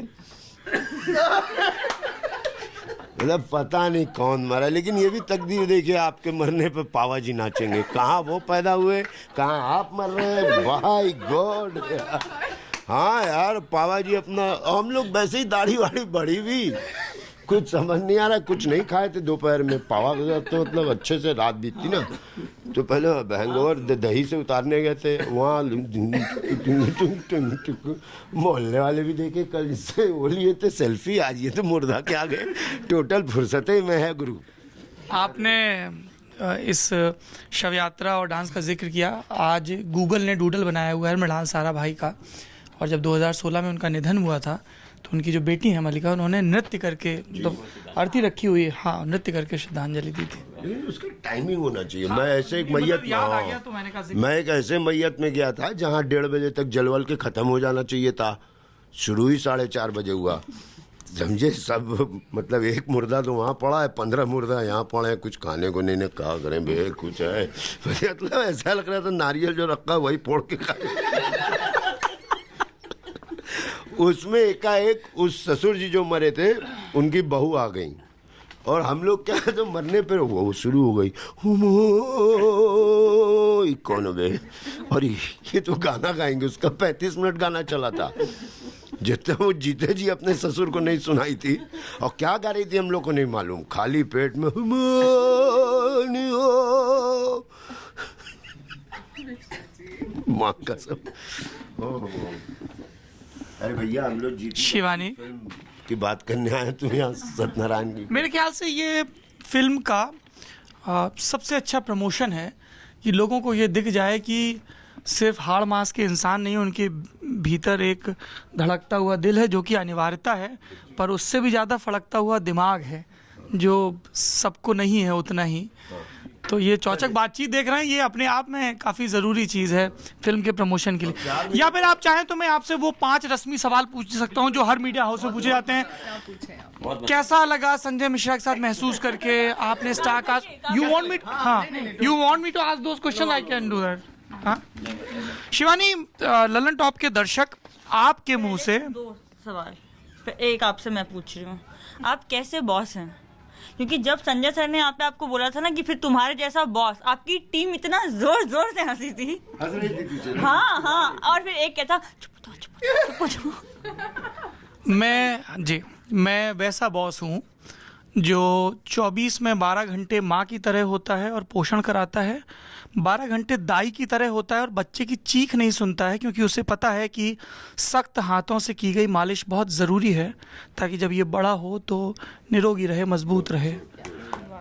मतलब पता नहीं कौन मरा, लेकिन ये भी तकदीर देखिए, आपके मरने पे पावा जी नाचेंगे। कहाँ वो पैदा हुए, कहाँ आप मर रहे हैं, भाई गॉड। हाँ यार पावा जी अपना, हम लोग वैसे ही दाढ़ी वाड़ी बढ़ी हुई, कुछ समझ नहीं आ रहा। कुछ नहीं खाए थे दोपहर में, पावा तो मतलब अच्छे से रात बीतती ना। तो पहले हैंगओवर दही से उतारने गए थे वहाँ, मोहल्ले वाले भी देखे कल इससे वो लिए थे सेल्फी, आज ये तो मुर्दा के आ गए। टोटल फुर्सते में है गुरु। आपने इस शव यात्रा और डांस का जिक्र किया। आज गूगल ने डूडल बनाया हुआ है मृणाल सारा भाई का, और जब 2016 में उनका निधन हुआ था तो उनकी जो बेटी है मलिका, उन्होंने नृत्य करके मतलब अर्थी रखी हुई है, हाँ नृत्य करके श्रद्धांजलि दी थी। उसकी टाइमिंग होना चाहिए। मैं ऐसे एक मैयत मैं एक ऐसे मैयत में गया था जहाँ 1:30 बजे तक जलवल के ख़त्म हो जाना चाहिए था, शुरू ही 4:30 बजे हुआ, समझे? सब मतलब एक मुर्दा तो वहाँ पड़ा है, 15 मुर्दा यहाँ पड़े हैं, कुछ खाने को नहीं, कहा करें भे कुछ है। मतलब ऐसा लग रहा था नारियल जो रखा वही फोड़ के खाए। उसमें एकाएक उस ससुर जी जो मरे थे उनकी बहू आ गई, और हम लोग क्या तो मरने पर वो शुरू हो गई, कौन बे, और ये तो गाना गाएंगे। उसका 35 मिनट गाना चला था, जितने वो जीते जी अपने ससुर को नहीं सुनाई थी, और क्या गा रही थी हम लोग को नहीं मालूम, खाली पेट में माँ कसम। अरे भैया हम लोग जीती शिवानी की बात करने आए, तुम यहाँ सत्यनारायण की। मेरे ख्याल से ये फिल्म का सबसे अच्छा प्रमोशन है कि लोगों को ये दिख जाए कि सिर्फ हाड़ मांस के इंसान नहीं, उनके भीतर एक धड़कता हुआ दिल है जो कि अनिवार्यता है, पर उससे भी ज़्यादा फड़कता हुआ दिमाग है जो सबको नहीं है उतना ही। तो ये चौचक बातचीत देख रहे हैं, ये अपने आप में काफ़ी ज़रूरी चीज़ है फिल्म के प्रमोशन के लिए। या फिर आप चाहें तो मैं आपसे वो 5 रस्मी सवाल पूछ सकता हूं जो हर मीडिया हाउस में पूछे जाते हैं। कैसा लगा संजय मिश्रा के साथ महसूस करके? आपने star cast, you want me to ask those question, I can do that. हाँ शिवानी, ललन टॉप के दर्शक आपके मुंह से 2 सवाल, एक आपसे मैं पूछ रही हूँ, आप कैसे बॉस हैं? क्योंकि जब संजय सर ने यहाँ पे आपको बोला था ना कि फिर तुम्हारे जैसा बॉस, आपकी टीम इतना जोर जोर से हंसी थी। हाँ, और फिर एक कहता चुप हो। मैं वैसा बॉस हूँ जो 24 में 12 घंटे माँ की तरह होता है और पोषण कराता है, 12 घंटे दाई की तरह होता है और बच्चे की चीख नहीं सुनता है, क्योंकि उसे पता है कि सख्त हाथों से की गई मालिश बहुत ज़रूरी है ताकि जब ये बड़ा हो तो निरोगी रहे, मजबूत रहे।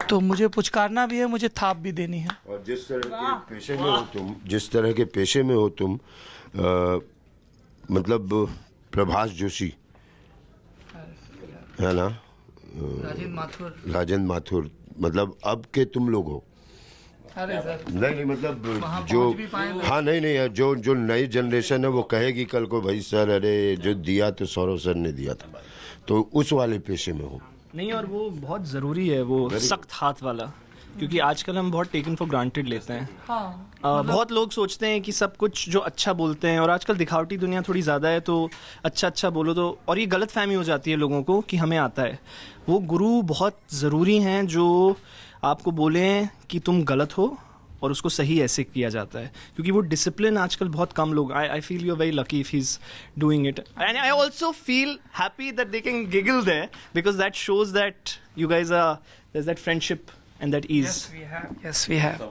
तो मुझे पुचकारना भी है, मुझे थाप भी देनी है। और जिस तरह के पेशे में हो तुम, मतलब प्रभास जोशी है ना, राजेंद्र माथुर, मतलब अब के तुम लोग हो। अरे सर, नहीं मतलब जो, हाँ नहीं जो नई जनरेशन है वो कहेगी कल को भाई सर अरे जो दिया तो सौरव सर ने दिया था, तो उस वाले पेशे में हो। नहीं, और वो बहुत ज़रूरी है वो सख्त हाथ वाला, क्योंकि आजकल हम बहुत टेकन फॉर ग्रांटेड लेते हैं। बहुत लोग सोचते हैं कि सब कुछ जो अच्छा बोलते हैं, और आजकल दिखावटी दुनिया थोड़ी ज़्यादा है, तो अच्छा बोलो तो, और ये गलत फहमी हो जाती है लोगों को कि हमें आता है। वो गुरु बहुत ज़रूरी हैं जो आपको बोलें कि तुम गलत हो और उसको सही ऐसे किया जाता है, क्योंकि वो डिसिप्लिन आजकल बहुत कम लोग, I feel you are very lucky if he is doing it, and I also feel happy that they can giggle there because that shows that you guys are, there is that friendship and that ease. Yes, we have.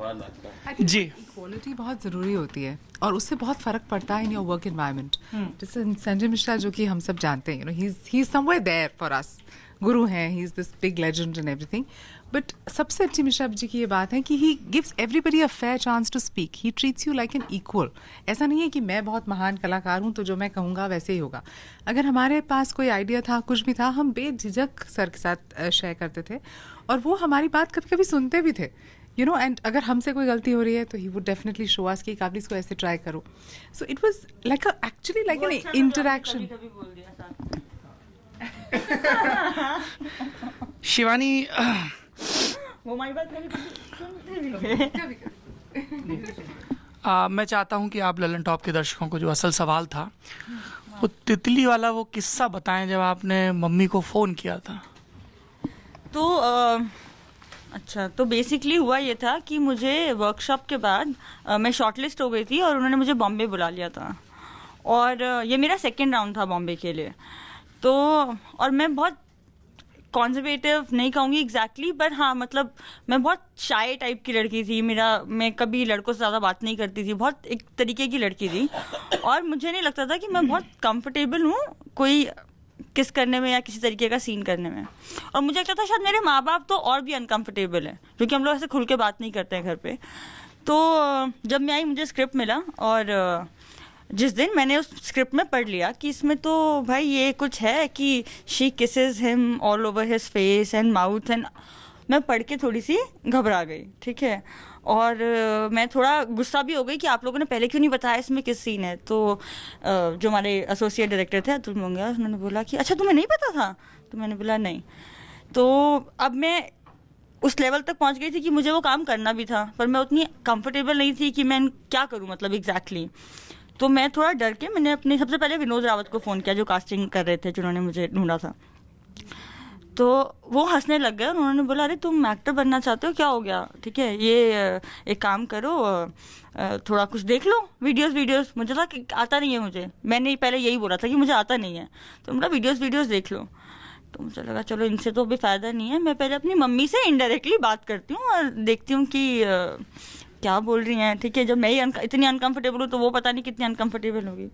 जी, equality बहुत ज़रूरी होती है और उससे बहुत फ़र्क पड़ता है इन योर वर्क एनवायरनमेंट। जैसे संजय मिश्रा जो कि हम सब जानते हैं, he is somewhere there for us, गुरु हैं, he is this big legend and everything. But सबसे अच्छी मिश्रा जी की ये बात है कि he gives everybody a fair chance to speak, he treats you like an equal. ऐसा नहीं है कि मैं बहुत महान कलाकार हूँ तो जो मैं कहूँगा वैसे ही होगा। अगर हमारे पास कोई आइडिया था, कुछ भी था, हम बेझिझक सर के साथ शेयर करते थे और वो हमारी बात कभी कभी सुनते भी थे, यू नो। एंड अगर हमसे कोई गलती हो रही है तो he would definitely show us कि आप इसको ऐसे ट्राई करो। So it was like actually like an interaction. Shivani, वो हमारी बात मैं चाहता हूं कि आप ललन टॉप के दर्शकों को जो असल सवाल था वो तितली वाला वो किस्सा बताएं जब आपने मम्मी को फ़ोन किया था। तो अच्छा, तो बेसिकली हुआ ये था कि मुझे वर्कशॉप के बाद मैं शॉर्टलिस्ट हो गई थी और उन्होंने मुझे बॉम्बे बुला लिया था, और ये मेरा 2nd राउंड था बॉम्बे के लिए। तो और मैं बहुत कॉन्जर्वेटिव नहीं कहूँगी एग्जैक्टली, पर हाँ मतलब मैं बहुत शाय टाइप की लड़की थी। मैं कभी लड़कों से ज़्यादा बात नहीं करती थी, बहुत एक तरीके की लड़की थी, और मुझे नहीं लगता था कि मैं बहुत कंफर्टेबल हूँ कोई किस करने में या किसी तरीके का सीन करने में। और मुझे लगता था शायद मेरे माँ बाप तो और भी अनकंफर्टेबल हैं, क्योंकि हम लोग ऐसे खुल के बात नहीं करते हैं घर पे। तो जब मैं आई, मुझे स्क्रिप्ट मिला, और जिस दिन मैंने उस स्क्रिप्ट में पढ़ लिया कि इसमें तो भाई ये कुछ है कि she kisses him all over his face and mouth, and मैं पढ़ के थोड़ी सी घबरा गई, ठीक है। और मैं थोड़ा गुस्सा भी हो गई कि आप लोगों ने पहले क्यों नहीं बताया इसमें किस सीन है। तो जो हमारे एसोसिएट डायरेक्टर थे अतुल मंगया, उन्होंने बोला कि अच्छा तुम्हें नहीं पता था? तो मैंने बोला नहीं। तो अब मैं उस लेवल तक पहुंच गई थी कि मुझे वो काम करना भी था, पर मैं उतनी कंफर्टेबल नहीं थी कि मैं क्या करूं, मतलब एग्जैक्टली। तो मैं थोड़ा डर के मैंने अपने सबसे पहले विनोद रावत को फ़ोन किया, जो कास्टिंग कर रहे थे, जिन्होंने मुझे ढूंढा था। तो वो हंसने लग गए और उन्होंने बोला अरे तुम एक्टर बनना चाहते हो, क्या हो गया, ठीक है ये एक काम करो, थोड़ा कुछ देख लो वीडियोस। मुझे था कि आता नहीं है मुझे, मैंने पहले यही बोला था कि मुझे आता नहीं है, तो बोला वीडियोस देख लो। तो मुझे लगा चलो इनसे तो अभी फ़ायदा नहीं है, मैं पहले अपनी मम्मी से इनडायरेक्टली बात करती हूँ और देखती हूँ कि क्या बोल रही हैं, ठीक है। जब मैं ही इतनी अनकंफर्टेबल हूँ तो वो पता नहीं कितनी अनकंफर्टेबल होगी।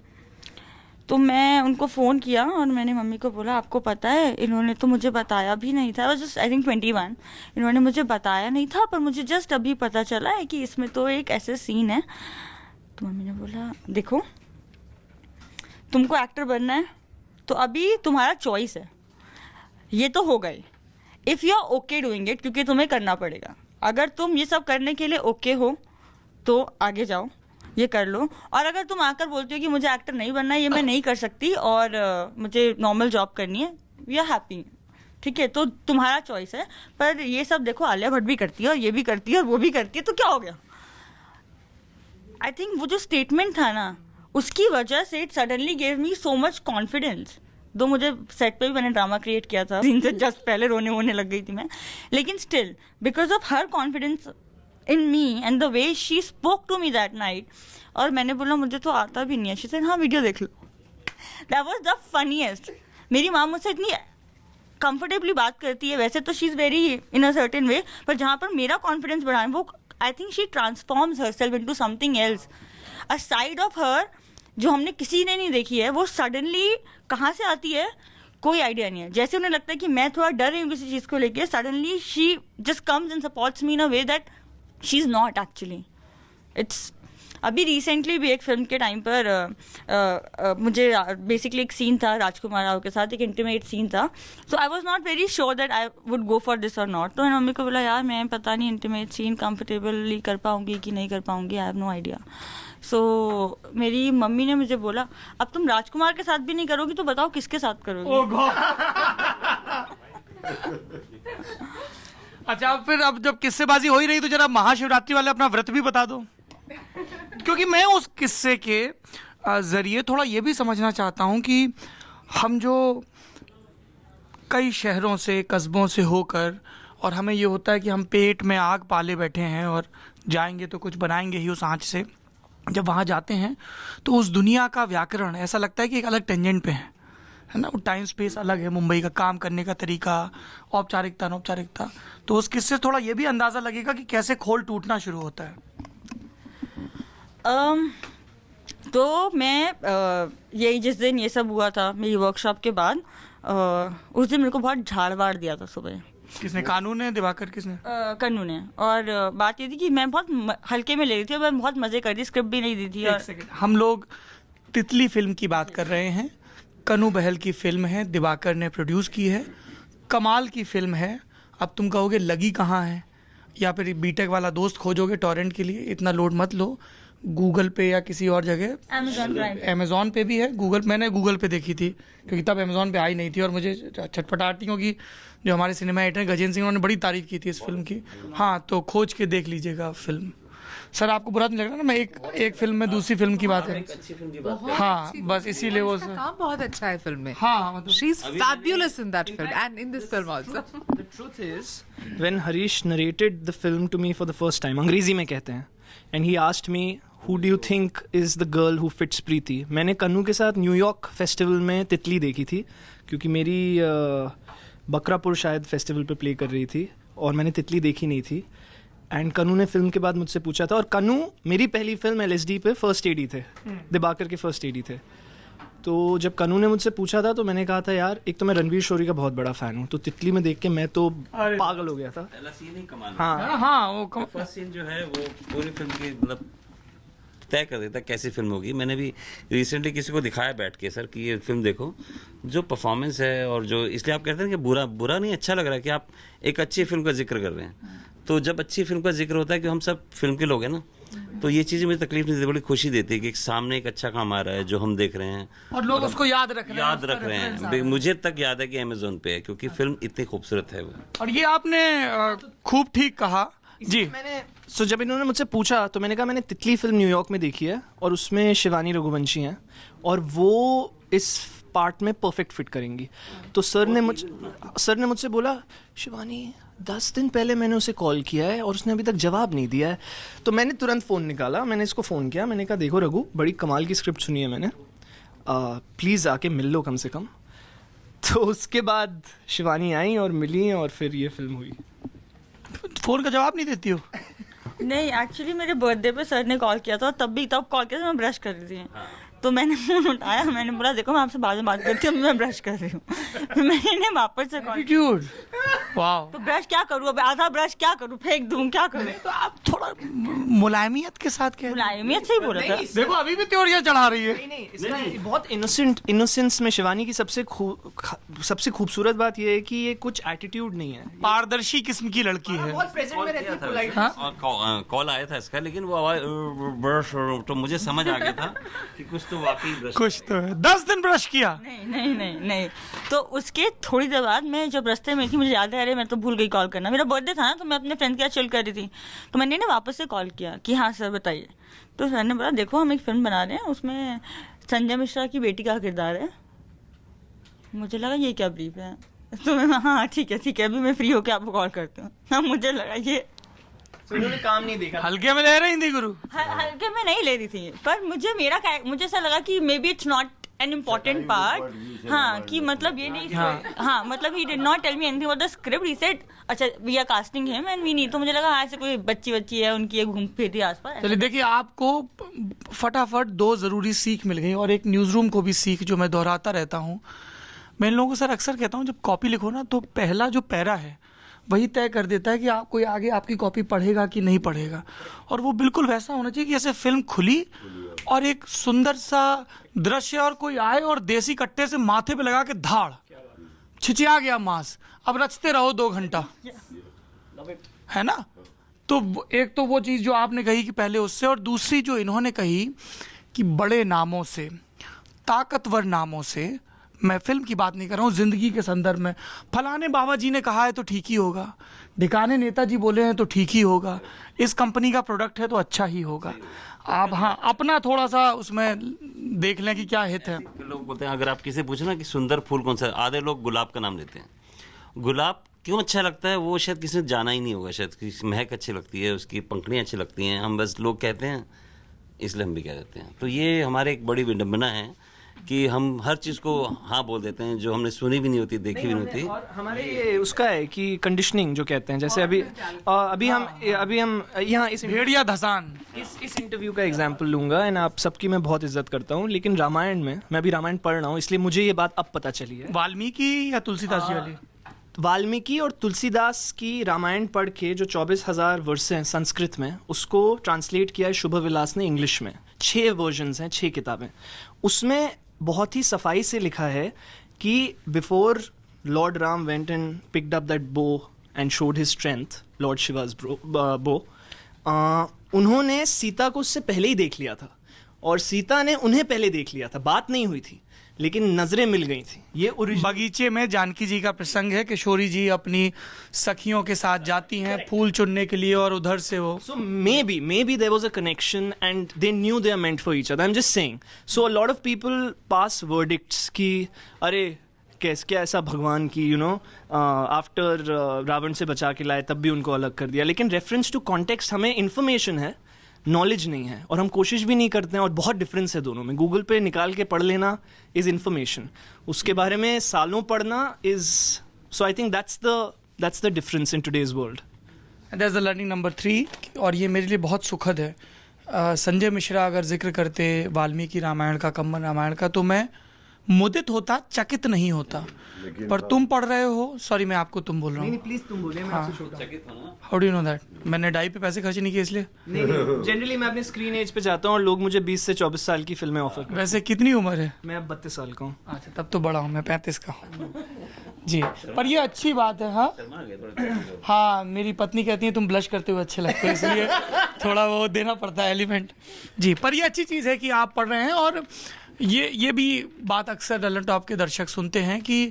तो मैं उनको फ़ोन किया और मैंने मम्मी को बोला आपको पता है इन्होंने तो मुझे बताया भी नहीं था, जस्ट आई थिंक 21, इन्होंने मुझे बताया नहीं था, पर मुझे जस्ट अभी पता चला है कि इसमें तो एक ऐसे सीन है। तो मम्मी ने बोला देखो तुमको एक्टर बनना है तो अभी तुम्हारा चॉइस है, ये तो हो गई, if you are okay doing it, क्योंकि तुम्हें करना पड़ेगा, अगर तुम ये सब करने के लिए ओके हो तो आगे जाओ, ये कर लो। और अगर तुम आकर बोलते हो कि मुझे एक्टर नहीं बनना है, ये मैं नहीं कर सकती और मुझे नॉर्मल जॉब करनी है, वी आर हैप्पी, ठीक है, तो तुम्हारा चॉइस है। पर ये सब देखो आलिया भट्ट भी करती है और ये भी करती है और वो भी करती है, तो क्या हो गया? आई थिंक वो जो स्टेटमेंट था ना, उसकी वजह से it suddenly gave me so much confidence. दो मुझे सेट पे भी मैंने ड्रामा क्रिएट किया था, सीन से जस्ट पहले रोने वोने लग गई थी मैं, लेकिन still because of her confidence in me and the way she spoke to me that night, और मैंने बोला मुझे तो आता भी नहीं है, शी सेड हाँ वीडियो देख लो। That was the funniest. मेरी माँ मुझसे इतनी कंफर्टेबली बात करती है, वैसे तो she is very in a certain way, पर जहाँ पर मेरा कॉन्फिडेंस बढ़ा है, वो I think she transforms herself into something else, a side of her जो हमने किसी ने नहीं देखी है। वो सडनली कहाँ से आती है कोई आइडिया नहीं है। जैसे उन्हें लगता है कि मैं थोड़ा डर रही हूँ किसी चीज़ को लेके, suddenly she just comes and supports me in a way that she is not actually. It's अभी रिसेंटली भी एक फिल्म के टाइम पर मुझे बेसिकली एक सीन था राजकुमार राव के साथ, एक इंटीमेट सीन था, so I was not very sure that I would go for this or not. तो मैंने मम्मी को बोला यार मैं पता नहीं इंटीमेट सीन कंफर्टेबली कर पाऊँगी कि नहीं कर पाऊँगी, आई हैव नो आइडिया। सो मेरी मम्मी ने मुझे बोला अब तुम राजकुमार के साथ भी नहीं करोगी तो बताओ किसके साथ करोगी। ओ गॉड। अच्छा फिर अब जब किस्सेबाजी हो ही रही तो जरा महाशिवरात्रि वाले अपना व्रत भी बता दो, क्योंकि मैं उस किस्से के जरिए थोड़ा ये भी समझना चाहता हूँ कि हम जो कई शहरों से कस्बों से होकर, और हमें ये होता है कि हम पेट में आग पाले बैठे हैं और जाएंगे तो कुछ बनाएंगे ही उस आँच से, जब वहाँ जाते हैं तो उस दुनिया का व्याकरण ऐसा लगता है कि एक अलग टेंजेंट पे है ना, वो टाइम स्पेस अलग है, मुंबई का काम करने का तरीका, औपचारिकता अनौपचारिकता। तो उस किस्से थोड़ा ये भी अंदाज़ा लगेगा कि कैसे खोल टूटना शुरू होता है। तो मैं यही जिस दिन ये सब हुआ था मेरी वर्कशॉप के बाद, उस दिन मेरे को बहुत झाड़ वाड़ दिया था सुबह। किसने? कानून ने? दिवाकर किसने? कन्नू ने। और बात ये थी कि मैं बहुत हल्के में ले रही थी और मैं बहुत मज़े कर रही, स्क्रिप्ट भी नहीं दी थी। और हम लोग तितली फिल्म की बात कर रहे हैं, कन्नू बहल की फिल्म है, दिवाकर ने प्रोड्यूस की है, कमाल की फिल्म है। अब तुम कहोगे लगी कहाँ है, या फिर बीटेक वाला दोस्त खोजोगे टॉरेंट के लिए, इतना लोड मत लो, गूगल पे या किसी और जगह, अमेज़ॉन पे भी है। मैंने गूगल पे देखी थी क्योंकि तब अमेज़ॉन पे आई नहीं थी, और मुझे छटपटाहट थी क्योंकि जो हमारे सिनेमा एडिटर गजेंद्र सिंह उन्होंने बड़ी तारीफ़ की थी इस फिल्म की। हाँ, तो खोज के देख लीजिएगा फिल्म। सर आपको बुरा नहीं लग रहा ना, मैं एक फिल्म में दूसरी फिल्म की बात है। हाँ बस इसीलिए वो काम बहुत अच्छा है फिल्म में। हाँ मतलब she is fabulous in that film and in this film also. The truth is, when Harish narrated the film to me for the first time, अंग्रेजी में कहते हैं, and he asked me, who do you think is the girl who fits प्रीति? मैंने कन्नू के साथ New York festival में तितली देखी थी, क्योंकि मेरी बकरापुर शायद फेस्टिवल पे प्ले कर रही थी और मैंने तितली देखी नहीं थी। एंड कन्नू ने फिल्म के बाद मुझसे पूछा था, और कन्नू मेरी पहली फिल्म LSD पे फर्स्ट एडी थे, दिबाकर के फर्स्ट एडी थे। तो जब कन्नू ने मुझसे पूछा था तो मैंने कहा था यार एक तो मैं रणवीर शोरी का बहुत बड़ा फ़ैन हूँ, तो तितली में देख के मैं तो पागल हो गया था। पहला सीन ही कमाल है। हाँ हाँ वो फर्स्ट सीन जो है वो पूरी फिल्म की मतलब तय कर देता कैसी फिल्म होगी। मैंने भी रिसेंटली किसी को दिखाया बैठ के सर कि ये फिल्म देखो, जो परफॉर्मेंस है और जो, इसलिए आप कहते हैं कि बुरा नहीं, अच्छा लग रहा है कि आप एक अच्छी फिल्म का जिक्र कर रहे हैं। तो जब अच्छी फिल्म का जिक्र होता है कि हम सब फिल्म के लोग हैं ना, तो ये चीज़ें मुझे तकलीफ नहीं देती, बड़ी खुशी देती है कि सामने एक अच्छा काम आ रहा है जो हम देख रहे हैं और लोग उसको याद रख रहे हैं। मुझे तक याद है कि अमेज़ॉन पे है, क्योंकि फिल्म इतनी खूबसूरत है वो। और ये आपने खूब ठीक कहा जी। मैंने जब इन्होंने मुझसे पूछा तो मैंने कहा मैंने तितली फिल्म न्यूयॉर्क में देखी है और उसमें शिवानी रघुवंशी हैं और वो इस पार्ट में परफेक्ट फिट करेंगी। तो सर ने मुझसे बोला शिवानी 10 दिन पहले मैंने उसे कॉल किया है और उसने अभी तक जवाब नहीं दिया है। तो मैंने तुरंत फ़ोन निकाला, मैंने इसको फ़ोन किया, मैंने कहा देखो रघु, बड़ी कमाल की स्क्रिप्ट सुनी है मैंने, प्लीज़ आके मिल लो कम से कम। तो उसके बाद शिवानी आई और मिली और फिर ये फिल्म हुई। फ़ोन का जवाब नहीं देती हो? नहीं, एक्चुअली मेरे बर्थडे पे सर ने कॉल किया था, तब कॉल किया था, मैं ब्रश कर रही थी। तो मैंने फ़ोन उठाया, मैंने बोला देखो मैं आपसे बाद में बात करती हूँ, मैं ब्रश कर रही हूँ। मैंने वापस से कॉल वाह। तो ब्रश क्या करूँ, अब आधा ब्रश क्या करूँ, फेंक दूँ, क्या करूँ? तो आप थोड़ा मुलायमियत के साथ कह रहे मुलायमियत से ही बोला था। हैं। देखो अभी भी त्योरियां चढ़ा रही है। नहीं, इसका बहुत इनोसेंस में शिवानी की सबसे खूबसूरत बात ये है कि ये कुछ एटीट्यूड नहीं है, पारदर्शी किस्म की लड़की है। बहुत प्रेजेंट में रहती है, polite। हाँ? और कॉल आया था इसका, लेकिन वो आवाज ब्रश, तो मुझे समझ आ गया था कि कुछ तो वाकई ब्रश। कुछ तो है। 10 दिन ब्रश किया। नहीं। तो उसके थोड़ी देर बाद मैं जब रास्ते में थी, मुझे याद है, अरे मैं तो भूल गई कॉल करना, मेरा बर्थडे था ना, तो मैं अपने फ्रेंड के साथ चिल कर रही थी, तो मैंने ना वापस से कॉल किया कि हाँ सर बताइए। तो सर ने बोला देखो हम एक फिल्म बना रहे हैं, उसमें संजय मिश्रा की बेटी का किरदार है। मुझे लगा ये क्या ब्रीफ है, तो मैं हाँ ठीक है अभी मैं फ्री होकर आपको कॉल करती हूँ। हाँ, मुझे लगा ये उन्होंने काम नहीं देखा। हल्के में ले रहे हिंदी गुरु। हल्के में नहीं ले रही थी, पर मुझे ऐसा लगा कि maybe it's not an important part. हाँ, कि मतलब ये नहीं, हाँ मतलब he did not tell me anything about the script, he said अच्छा we are casting him and we need. तो मुझे लगा हाँ ऐसे कोई बच्ची है, उनकी एक घूम फिरती आसपास। चलिए देखिए, आपको फटाफट 2 ज़रूरी सीख मिल गई और एक न्यूज़ रूम को भी सीख जो मैं दोहराता रहता हूँ। मैं इन लोगों को सर अक्सर कहता हूँ, जब कॉपी लिखो ना तो पहला जो पैरा है वही तय कर देता है कि आप कोई आगे आपकी कॉपी पढ़ेगा कि नहीं पढ़ेगा। और वो बिल्कुल वैसा होना चाहिए कि ऐसे फिल्म खुली और एक सुंदर सा दृश्य और कोई आए और देसी कट्टे से माथे पे लगा के धाड़ छिचिया गया मांस, अब रचते रहो 2 घंटा, है ना। तो एक तो वो चीज़ जो आपने कही कि पहले उससे, और दूसरी जो इन्होंने कही कि बड़े नामों से, ताकतवर नामों से, मैं फिल्म की बात नहीं कर रहा हूँ, जिंदगी के संदर्भ में, फलाने बाबा जी ने कहा है तो ठीक ही होगा, ढिकाने नेताजी बोले हैं तो ठीक ही होगा, इस कंपनी का प्रोडक्ट है तो अच्छा ही होगा। आप हाँ अपना थोड़ा सा उसमें देख लें कि क्या हित है। लोग बोलते हैं, अगर आप किसी पूछे ना कि सुंदर फूल कौन सा है, आधे लोग गुलाब का नाम लेते हैं। गुलाब क्यों अच्छा लगता है वो शायद किसी ने जाना ही नहीं होगा, शायद की महक अच्छी लगती है, उसकी पंखड़ियाँ अच्छी लगती हैं, हम बस लोग कहते हैं इसलिए हम भी कह देते हैं। तो ये हमारे एक बड़ी विडंबना है कि हम हर चीज़ को हाँ बोल देते हैं जो हमने सुनी भी नहीं होती, देखी भी नहीं होती। और हमारे ये उसका है कि कंडीशनिंग जो कहते हैं, जैसे अभी हम यहाँ इस भेड़िया धसान, इस इंटरव्यू का एग्जांपल लूंगा, एंड आप सबकी मैं बहुत इज्जत करता हूँ, लेकिन रामायण में, मैं अभी रामायण पढ़ रहा हूँ इसलिए मुझे ये बात अब पता चली है। वाल्मीकि या तुलसीदास जी वाली? वाल्मीकि और तुलसीदास की रामायण पढ़ के जो 24,000 वर्ष हैं संस्कृत में, उसको ट्रांसलेट किया है शुभ विलास ने इंग्लिश में। 6 वर्जन्स हैं, 6 किताबें। उसमें बहुत ही सफाई से लिखा है कि before Lord Ram went and picked up that bow and showed his strength, Lord Shiva's bow, उन्होंने सीता को उससे पहले ही देख लिया था और सीता ने उन्हें पहले देख लिया था। बात नहीं हुई थी लेकिन नजरें मिल गई थी। ये बगीचे में जानकी जी का प्रसंग है, किशोरी जी अपनी सखियों के साथ जाती हैं फूल चुनने के लिए और उधर से वो, so maybe there was a connection and they knew they are meant for each other. I'm just saying. So a lot of people pass verdicts कि अरे क्या ऐसा भगवान की आफ्टर रावण से बचा के लाए तब भी उनको अलग कर दिया, लेकिन रेफरेंस टू कॉन्टेक्स्ट हमें इन्फॉर्मेशन है, नॉलेज नहीं है, और हम कोशिश भी नहीं करते हैं, और बहुत डिफरेंस है दोनों में। गूगल पे निकाल के पढ़ लेना इज इन्फॉर्मेशन, उसके बारे में सालों पढ़ना is, so I think that's the difference in today's world. That's the learning number 3, और ये मेरे लिए बहुत सुखद है। संजय मिश्रा अगर जिक्र करते वाल्मीकि रामायण का, कंबन रामायण का, तो मैं मुदित होता, चकित नहीं होता। पर तुम पढ़ रहे हो, सॉरी मैं आपको तुम बोल रहा हूँ। प्लीज तुम बोलिए, मैं आपसे छोटा हूं। How do you know that? मैंने डाई पे पैसे खर्च नहीं किए इसलिए। नहीं, जनरली मैं अपने स्क्रीन एज पे जाता हूँ और लोग मुझे 20 से 24 साल की फिल्में ऑफर करते हैं। वैसे कितनी उम्र है? मैं अब 32 साल का हूँ। अच्छा, तब तो बड़ा हूँ, मैं 35 का हूँ जी। पर ये अच्छी बात है। हाँ, मेरी पत्नी कहती है तुम ब्लश करते हुए अच्छे लगते हो, इसलिए थोड़ा वो देना पड़ता है एलिमेंट जी। पर ये अच्छी चीज़ है कि आप पढ़ रहे हैं, और ये भी बात अक्सर ललन टॉप के दर्शक सुनते हैं कि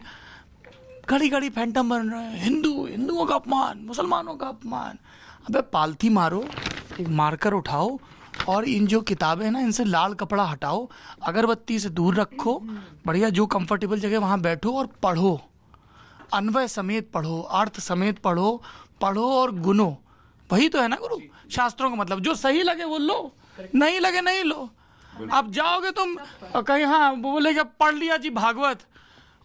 घड़ी घड़ी फैंटम बन रहे हैं, हिंदुओं का अपमान, मुसलमानों का अपमान। अबे पालथी मारो, एक मार्कर उठाओ और इन जो किताबें हैं ना, इनसे लाल कपड़ा हटाओ, अगरबत्ती से दूर रखो, बढ़िया जो कंफर्टेबल जगह वहाँ बैठो और पढ़ो, अन्वय समेत पढ़ो, अर्थ समेत पढ़ो और गुनो। वही तो है ना गुरु, शास्त्रों का मतलब। जो सही लगे वो लो, नहीं लगे नहीं लो। अब जाओगे तुम कहीं, हाँ बोलेगा पढ़ लिया जी भागवत,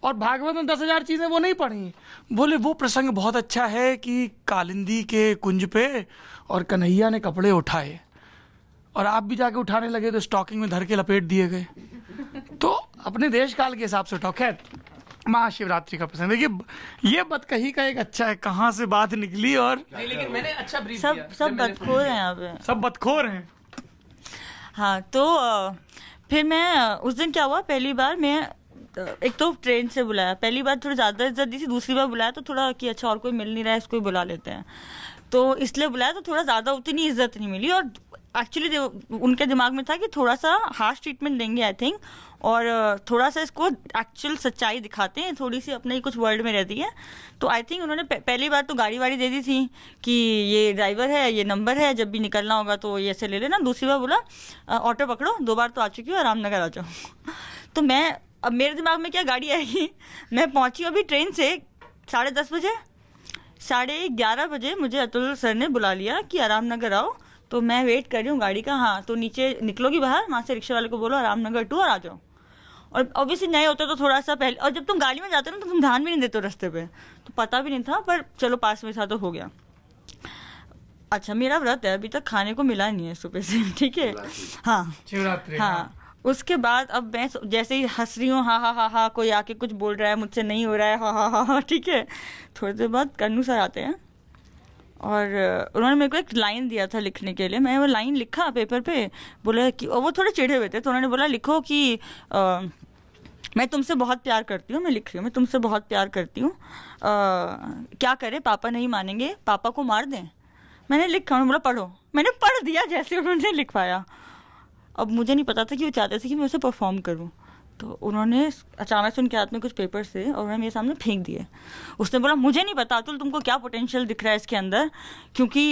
और भागवत में 10,000 चीज़ें वो नहीं पढ़ी, बोले वो प्रसंग बहुत अच्छा है कि कालिंदी के कुंज पे और कन्हैया ने कपड़े उठाए, और आप भी जाके उठाने लगे तो स्टॉकिंग में धर के लपेट दिए गए। तो अपने देश काल के हिसाब से उठाओ। खैर, महाशिवरात्रि का प्रसंग। देखिए ये बतकही का एक अच्छा है, कहाँ से बात निकली और नहीं, लेकिन मैंने अच्छा ब्रीफ दिया। सब बदखोर हैं यहाँ पे, सब बदखोर हैं। हाँ तो फिर मैं उस दिन क्या हुआ, पहली बार मैं एक तो ट्रेन से बुलाया, पहली बार थोड़ी ज़्यादा इज्जत दी थी, दूसरी बार बुलाया तो थोड़ा कि अच्छा और कोई मिल नहीं रहा है, इसको ही बुला लेते हैं, तो इसलिए बुलाया तो थोड़ा ज़्यादा उतनी इज्जत नहीं मिली। और एक्चुअली उनके दिमाग में था कि थोड़ा सा हार्श ट्रीटमेंट देंगे आई थिंक, और थोड़ा सा इसको एक्चुअल सच्चाई दिखाते हैं, थोड़ी सी अपने ही कुछ वर्ल्ड में रहती है। तो आई थिंक उन्होंने पहली बार तो गाड़ी वाड़ी दे दी थी कि ये ड्राइवर है, ये नंबर है, जब भी निकलना होगा तो ये ऐसे ले लेना। दूसरी बार बोला ऑटो पकड़ो, 2 बार तो आ चुकी हूँ, रामनगर आ जाओ। तो मैं, अब मेरे दिमाग में क्या गाड़ी आएगी, मैं पहुँची अभी ट्रेन से 10:30 बजे, 11:30 बजे मुझे अतुल सर ने बुला लिया कि रामनगर आओ। तो मैं वेट कर रही हूँ गाड़ी का, हाँ तो नीचे निकलोगी बाहर, वहाँ से रिक्शा वाले को बोलो रामनगर 2 और आ जाओ। और ऑब्वियसली नए होते तो थोड़ा सा पहले, और जब तुम गाड़ी में जाते हो ना तो तुम ध्यान भी नहीं देते हो रास्ते पे, तो पता भी नहीं था, पर चलो पास में था तो हो गया। अच्छा मेरा व्रत है, अभी तक खाने को मिला नहीं है सुबह से, ठीक है हाँ शिवरात्रि। हाँ उसके बाद अब मैं जैसे ही हंस रही हूँ, हा, कोई आके कुछ बोल रहा है, मुझसे नहीं हो रहा है, हा, ठीक है। थोड़ी देर बाद कन्नू सर आते हैं और उन्होंने मेरे को एक लाइन दिया था लिखने के लिए, मैं वो लाइन लिखा पेपर पे, बोला कि, और वो थोड़े चिढ़े हुए थे, तो उन्होंने बोला लिखो कि मैं तुमसे बहुत प्यार करती हूँ, मैं लिख रही हूँ मैं तुमसे बहुत प्यार करती हूँ, क्या करें पापा नहीं मानेंगे, पापा को मार दें। मैंने लिखा, उन्होंने बोला पढ़ो, मैंने पढ़ दिया जैसे उन्होंने लिखवाया। अब मुझे नहीं पता था कि वो चाहते थे कि मैं उसे परफॉर्म करूँ, तो उन्होंने अचानक से उनके हाथ में कुछ पेपर्स थे और उन्होंने मेरे सामने फेंक दिए। उसने बोला मुझे नहीं पता अतुल तुमको क्या पोटेंशियल दिख रहा है इसके अंदर, क्योंकि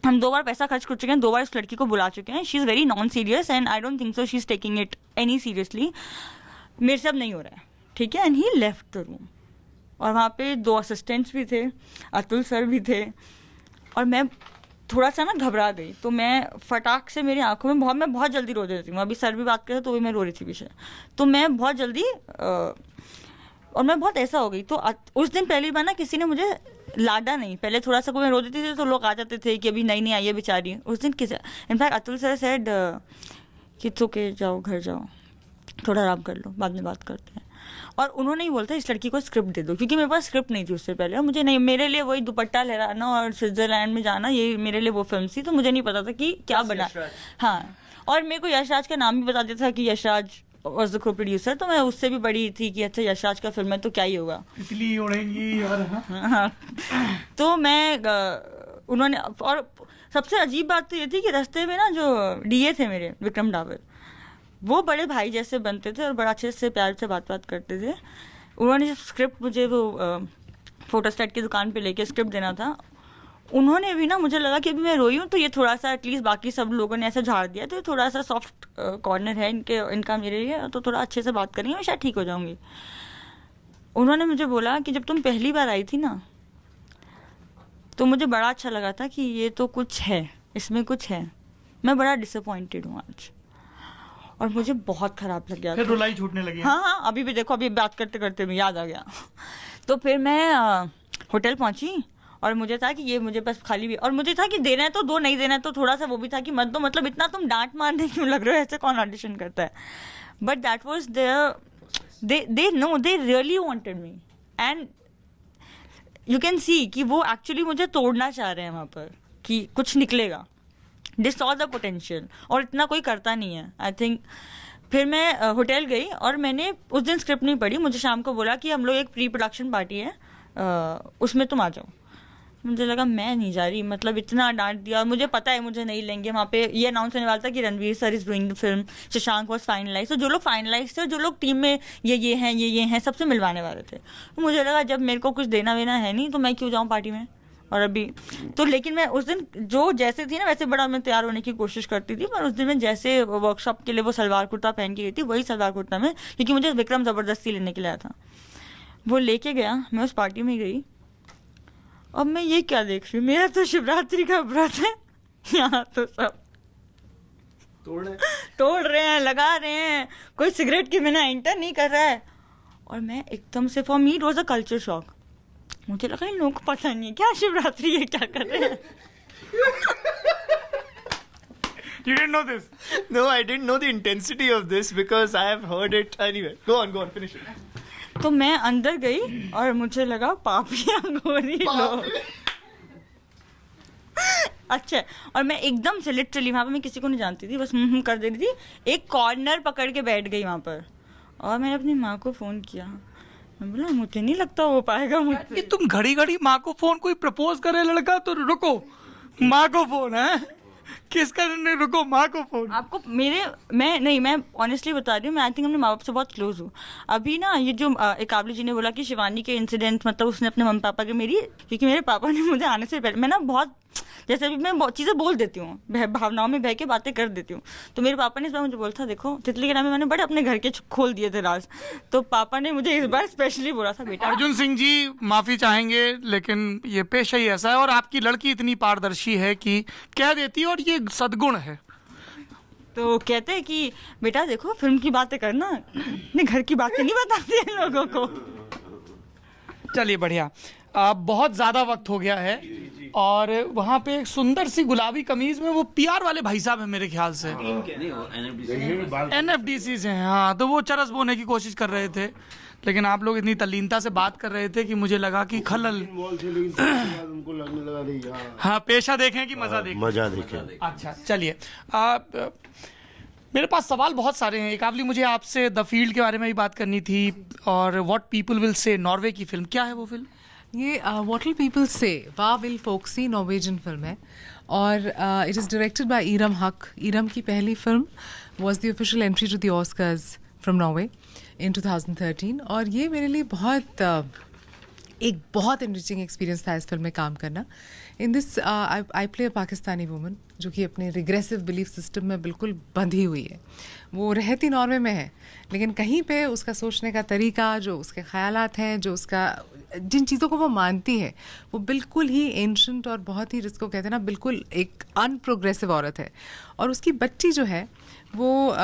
हम 2 बार पैसा खर्च कर चुके हैं, 2 बार इस लड़की को बुला चुके हैं, she is very non serious and I don't think so she is taking it any seriously, मेरे से अब नहीं हो रहा है, ठीक है। And he left the room. और वहाँ पे 2 असिस्टेंट्स भी थे, अतुल सर भी थे, और मैं थोड़ा सा ना घबरा गई, तो मैं फटाक से, मेरी आंखों में मैं बहुत जल्दी रो देती हूँ, अभी सर भी बात कर रहे तो भी मैं रो रही थी पीछे, तो मैं बहुत जल्दी और मैं बहुत ऐसा हो गई। तो उस दिन पहली बार ना किसी ने मुझे लाडा नहीं, पहले थोड़ा सा कोई मैं रो देती थी तो लोग आ जाते थे कि अभी नई आई है बेचारी, उस दिन किसी, इनफैक्ट अतुल सर सेड कि तो के जाओ घर जाओ, थोड़ा आराम कर लो, बाद में बात करते हैं। और उन्होंने ही बोलता इस लड़की को स्क्रिप्ट दे दो, क्योंकि मेरे पास स्क्रिप्ट नहीं थी उससे पहले, और मुझे नहीं, मेरे लिए वही दुपट्टा लहराना और स्विट्जरलैंड में जाना, ये मेरे लिए वो फिल्म थी, तो मुझे नहीं पता था कि क्या बना। हाँ, और मेरे को यशराज का नाम भी बता देता था कि यशराज वॉज द को प्रोड्यूसर, तो मैं उससे भी बड़ी थी कि अच्छा यशराज का फिल्म है तो क्या ही होगा, तितली उड़ेंगी और हाँ। तो मैं उन्होंने, और सबसे अजीब बात तो ये थी कि रास्ते में ना जो डीए थे मेरे, विक्रम डावर, वो बड़े भाई जैसे बनते थे और बड़ा अच्छे से प्यार से बात करते थे। उन्होंने जब स्क्रिप्ट मुझे वो फोटोस्टेट की दुकान पे लेके स्क्रिप्ट देना था, उन्होंने भी ना, मुझे लगा कि अभी मैं रोई हूँ तो ये थोड़ा सा एटलीस्ट बाकी सब लोगों ने ऐसा झाड़ दिया तो ये थोड़ा सा सॉफ्ट कॉर्नर है इनका मेरे लिए, तो थोड़ा अच्छे से बात करेंगे, मैं शायद ठीक हो जाऊँगी। उन्होंने मुझे बोला कि जब तुम पहली बार आई थी ना तो मुझे बड़ा अच्छा लगा था कि ये तो कुछ है, इसमें कुछ है, मैं बड़ा डिसअपॉइंटेड हूँ आज, और मुझे बहुत ख़राब लग गया। फिर रुलाई छूटने लगी। हाँ, अभी भी देखो, अभी बात करते करते भी याद आ गया। तो फिर मैं होटल पहुंची और मुझे था कि ये मुझे बस खाली भी, और मुझे था कि देना है तो दो, नहीं देना है तो थोड़ा सा वो भी था कि मत दो, मतलब इतना तुम डांट मारने क्यों लग रहे हो, ऐसे कौन ऑडिशन करता है। But that was they know, they really wanted me, and you can see कि वो एक्चुअली मुझे तोड़ना चाह रहे हैं वहाँ पर, कि कुछ निकलेगा, दे सॉ द पोटेंशियल, और इतना कोई करता नहीं है आई थिंक। फिर मैं होटल गई और मैंने उस दिन स्क्रिप्ट नहीं पढ़ी, मुझे शाम को बोला कि हम लोग एक प्री प्रोडक्शन पार्टी है, उसमें तुम आ जाओ। मुझे लगा मैं नहीं जा रही, मतलब इतना डांट दिया, और मुझे पता है मुझे नहीं लेंगे। वहाँ पे ये अनाउंस होने वाला था कि Ranveer sir is doing the film, Shashank was finalise, तो जो लोग फाइनलाइज थे, जो लोग टीम में ये हैं सबसे मिलवाने वाले थे। तो मुझे लगा जब मेरे को कुछ देना वेना है नहीं तो मैं क्यों जाऊँ पार्टी में, और अभी तो, लेकिन मैं उस दिन जो जैसे थी ना वैसे बड़ा मैं तैयार होने की कोशिश करती थी, पर उस दिन मैं जैसे वर्कशॉप के लिए वो सलवार कुर्ता पहन के गई थी, वही सलवार कुर्ता में, क्योंकि मुझे विक्रम ज़बरदस्ती लेने के लिए आया था, वो लेके गया, मैं उस पार्टी में गई। अब मैं ये क्या देख रही हूँ, मेरा तो शिवरात्रि का व्रत है, यहाँ तो सब तोड़ रहे हैं, लगा रहे हैं, कोई सिगरेट के बिना एंटर नहीं कर रहा है, और मैं एकदम से, for me it was a culture shock. मुझे लगा इन लोगों को पता नहीं है क्या शिवरात्रि है, क्या कर रहे हैं। You didn't know this? No, I didn't know the intensity of this because I have heard it anyway. Go on, finish it. तो मैं अंदर गई और मुझे लगा पापिया गोरी लोग। अच्छा, और मैं एकदम से लिटरली वहाँ पे मैं किसी को नहीं जानती थी, बस कर दे रही थी, एक कॉर्नर पकड़ के बैठ गई वहाँ पर। और मैंने अपनी माँ को फ़ोन किया, मैं बोला मुझे नहीं लगता हो पाएगा मुझसे। ये तुम घड़ी घड़ी माँ को फोन, कोई प्रपोज करे लड़का तो रुको माँ को फोन है, किसका नहीं, रुको माँ को फोन। आपको मैं ऑनेस्टली बता रही हूँ, मैं आई थिंक अपने माँ बाप से बहुत क्लोज हूँ। अभी ना ये जो एकाबली जी ने बोला कि शिवानी के इंसिडेंट, मतलब उसने अपने मम्मी पापा के क्योंकि मेरे पापा ने मुझे आने से पहले, मैं ना बहुत जैसे अभी मैं बहुत चीज़ें बोल देती हूँ, भावनाओं में बह के बातें कर देती हूँ, तो मेरे पापा ने इस बार मुझे बोला था, देखो तितली के नाम में मैंने बड़े अपने घर के खोल दिए थे राज, तो पापा ने मुझे इस बार स्पेशली बोला था, बेटा। अर्जुन सिंह जी माफी चाहेंगे, लेकिन ये पेशा ही ऐसा है, और आपकी लड़की इतनी पारदर्शी है कि कह देती है, और ये सद्गुण है। तो कहते हैं कि बेटा देखो फिल्म की बातें करना, अपने घर की बातें नहीं बताती है लोगों को। चलिए बढ़िया, बहुत ज़्यादा वक्त हो गया है, और वहाँ पे एक सुंदर सी गुलाबी कमीज में वो पीआर वाले भाई साहब हैं मेरे ख्याल से, NFDC से हैं, हाँ, तो वो चरस बोने की कोशिश कर रहे थे, लेकिन आप लोग इतनी तल्लीनता से बात कर रहे थे कि मुझे लगा कि खलल। उनको लगने लगा नहीं यार, हाँ, पेशा देखें कि मजा देखें। मजा देखें। अच्छा चलिए, मेरे पास सवाल बहुत सारे हैं। एकावली, मुझे आपसे द फील्ड के बारे में भी बात करनी थी, और what people will say, Norway की फिल्म, क्या है वो फिल्म? ये व्हाट विल पीपल से वा विल फोक्सी नॉर्वेजियन फिल्म है, और it is directed by Iram Haq. Iram की पहली film was the official entry to the Oscars from Norway in 2013, और ये मेरे लिए एक बहुत इनरिचिंग एक्सपीरियंस था इस फिल्म में काम करना। In this I play a Pakistani woman जो कि अपने रिग्रेसिव बिलीफ सिस्टम में बिल्कुल बंधी हुई है। वो रहती नॉर्वे में है, लेकिन कहीं पे उसका सोचने का तरीका, जो उसके ख़यालात हैं, जो उसका जिन चीज़ों को वो मानती है, वो बिल्कुल ही एंशंट और बहुत ही, जिसको कहते हैं ना, बिल्कुल एक अनप्रोग्रेसिव औरत है। और उसकी बच्ची जो है वो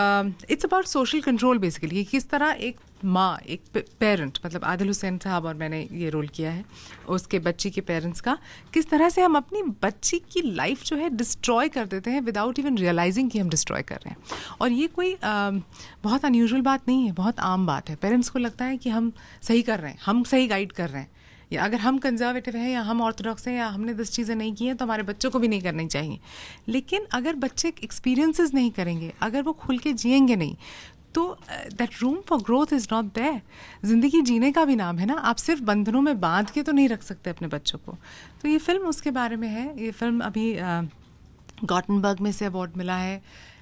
it's about social control basically, किस तरह एक माँ, एक पेरेंट, मतलब आदिल हुसैन साहब और मैंने ये रोल किया है उसके बच्ची के पेरेंट्स का, किस तरह से हम अपनी बच्ची की लाइफ जो है डिस्ट्रॉय कर देते हैं विदाउट इवन रियलाइजिंग कि हम डिस्ट्रॉय कर रहे हैं। और ये कोई बहुत अनयूजुअल बात नहीं है, बहुत आम बात है। पेरेंट्स को लगता है कि हम सही कर रहे हैं, हम सही गाइड कर रहे हैं, या अगर हम कंजर्वेटिव हैं या हम ऑर्थोडॉक्स हैं या हमने 10 चीज़ें नहीं की हैं तो हमारे बच्चों को भी नहीं करनी चाहिए। लेकिन अगर बच्चे एक्सपीरियंसेस नहीं करेंगे, अगर वो खुल के जिएंगे नहीं, तो that room for growth is not there. ज़िंदगी जीने का भी नाम है ना, आप सिर्फ बंधनों में बांध के तो नहीं रख सकते अपने बच्चों को। तो ये फिल्म उसके बारे में है। ये फिल्म अभी गॉटनबर्ग में से अवार्ड मिला है,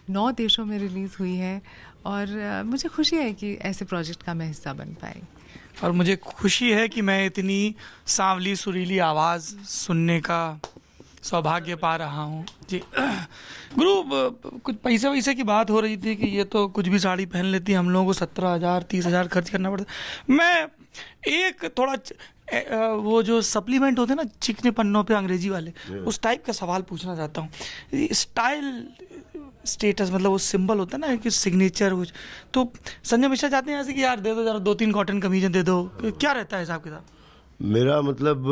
9 देशों में रिलीज़ हुई है, और मुझे खुशी है कि ऐसे प्रोजेक्ट का मैं हिस्सा बन पाई। और मुझे खुशी है कि मैं इतनी सांवली सुरीली आवाज़ सुनने का सौभाग्य पा रहा हूँ जी। गुरु, कुछ पैसे वैसे की बात हो रही थी कि ये तो कुछ भी साड़ी पहन लेती है, हम लोगों को 17,000 30,000 खर्च करना पड़ता। मैं एक थोड़ा वो जो सप्लीमेंट होते हैं ना चिकने पन्नों पे अंग्रेजी वाले, उस टाइप का सवाल पूछना चाहता हूँ। स्टाइल स्टेटस, मतलब वो सिंबल होता है ना कि सिग्नेचर, कुछ तो संजय मिश्रा चाहते हैं ऐसे कि यार दे दो जरा 2-3 कॉटन कमीजें दे दो, क्या रहता है हिसाब किताब? मेरा मतलब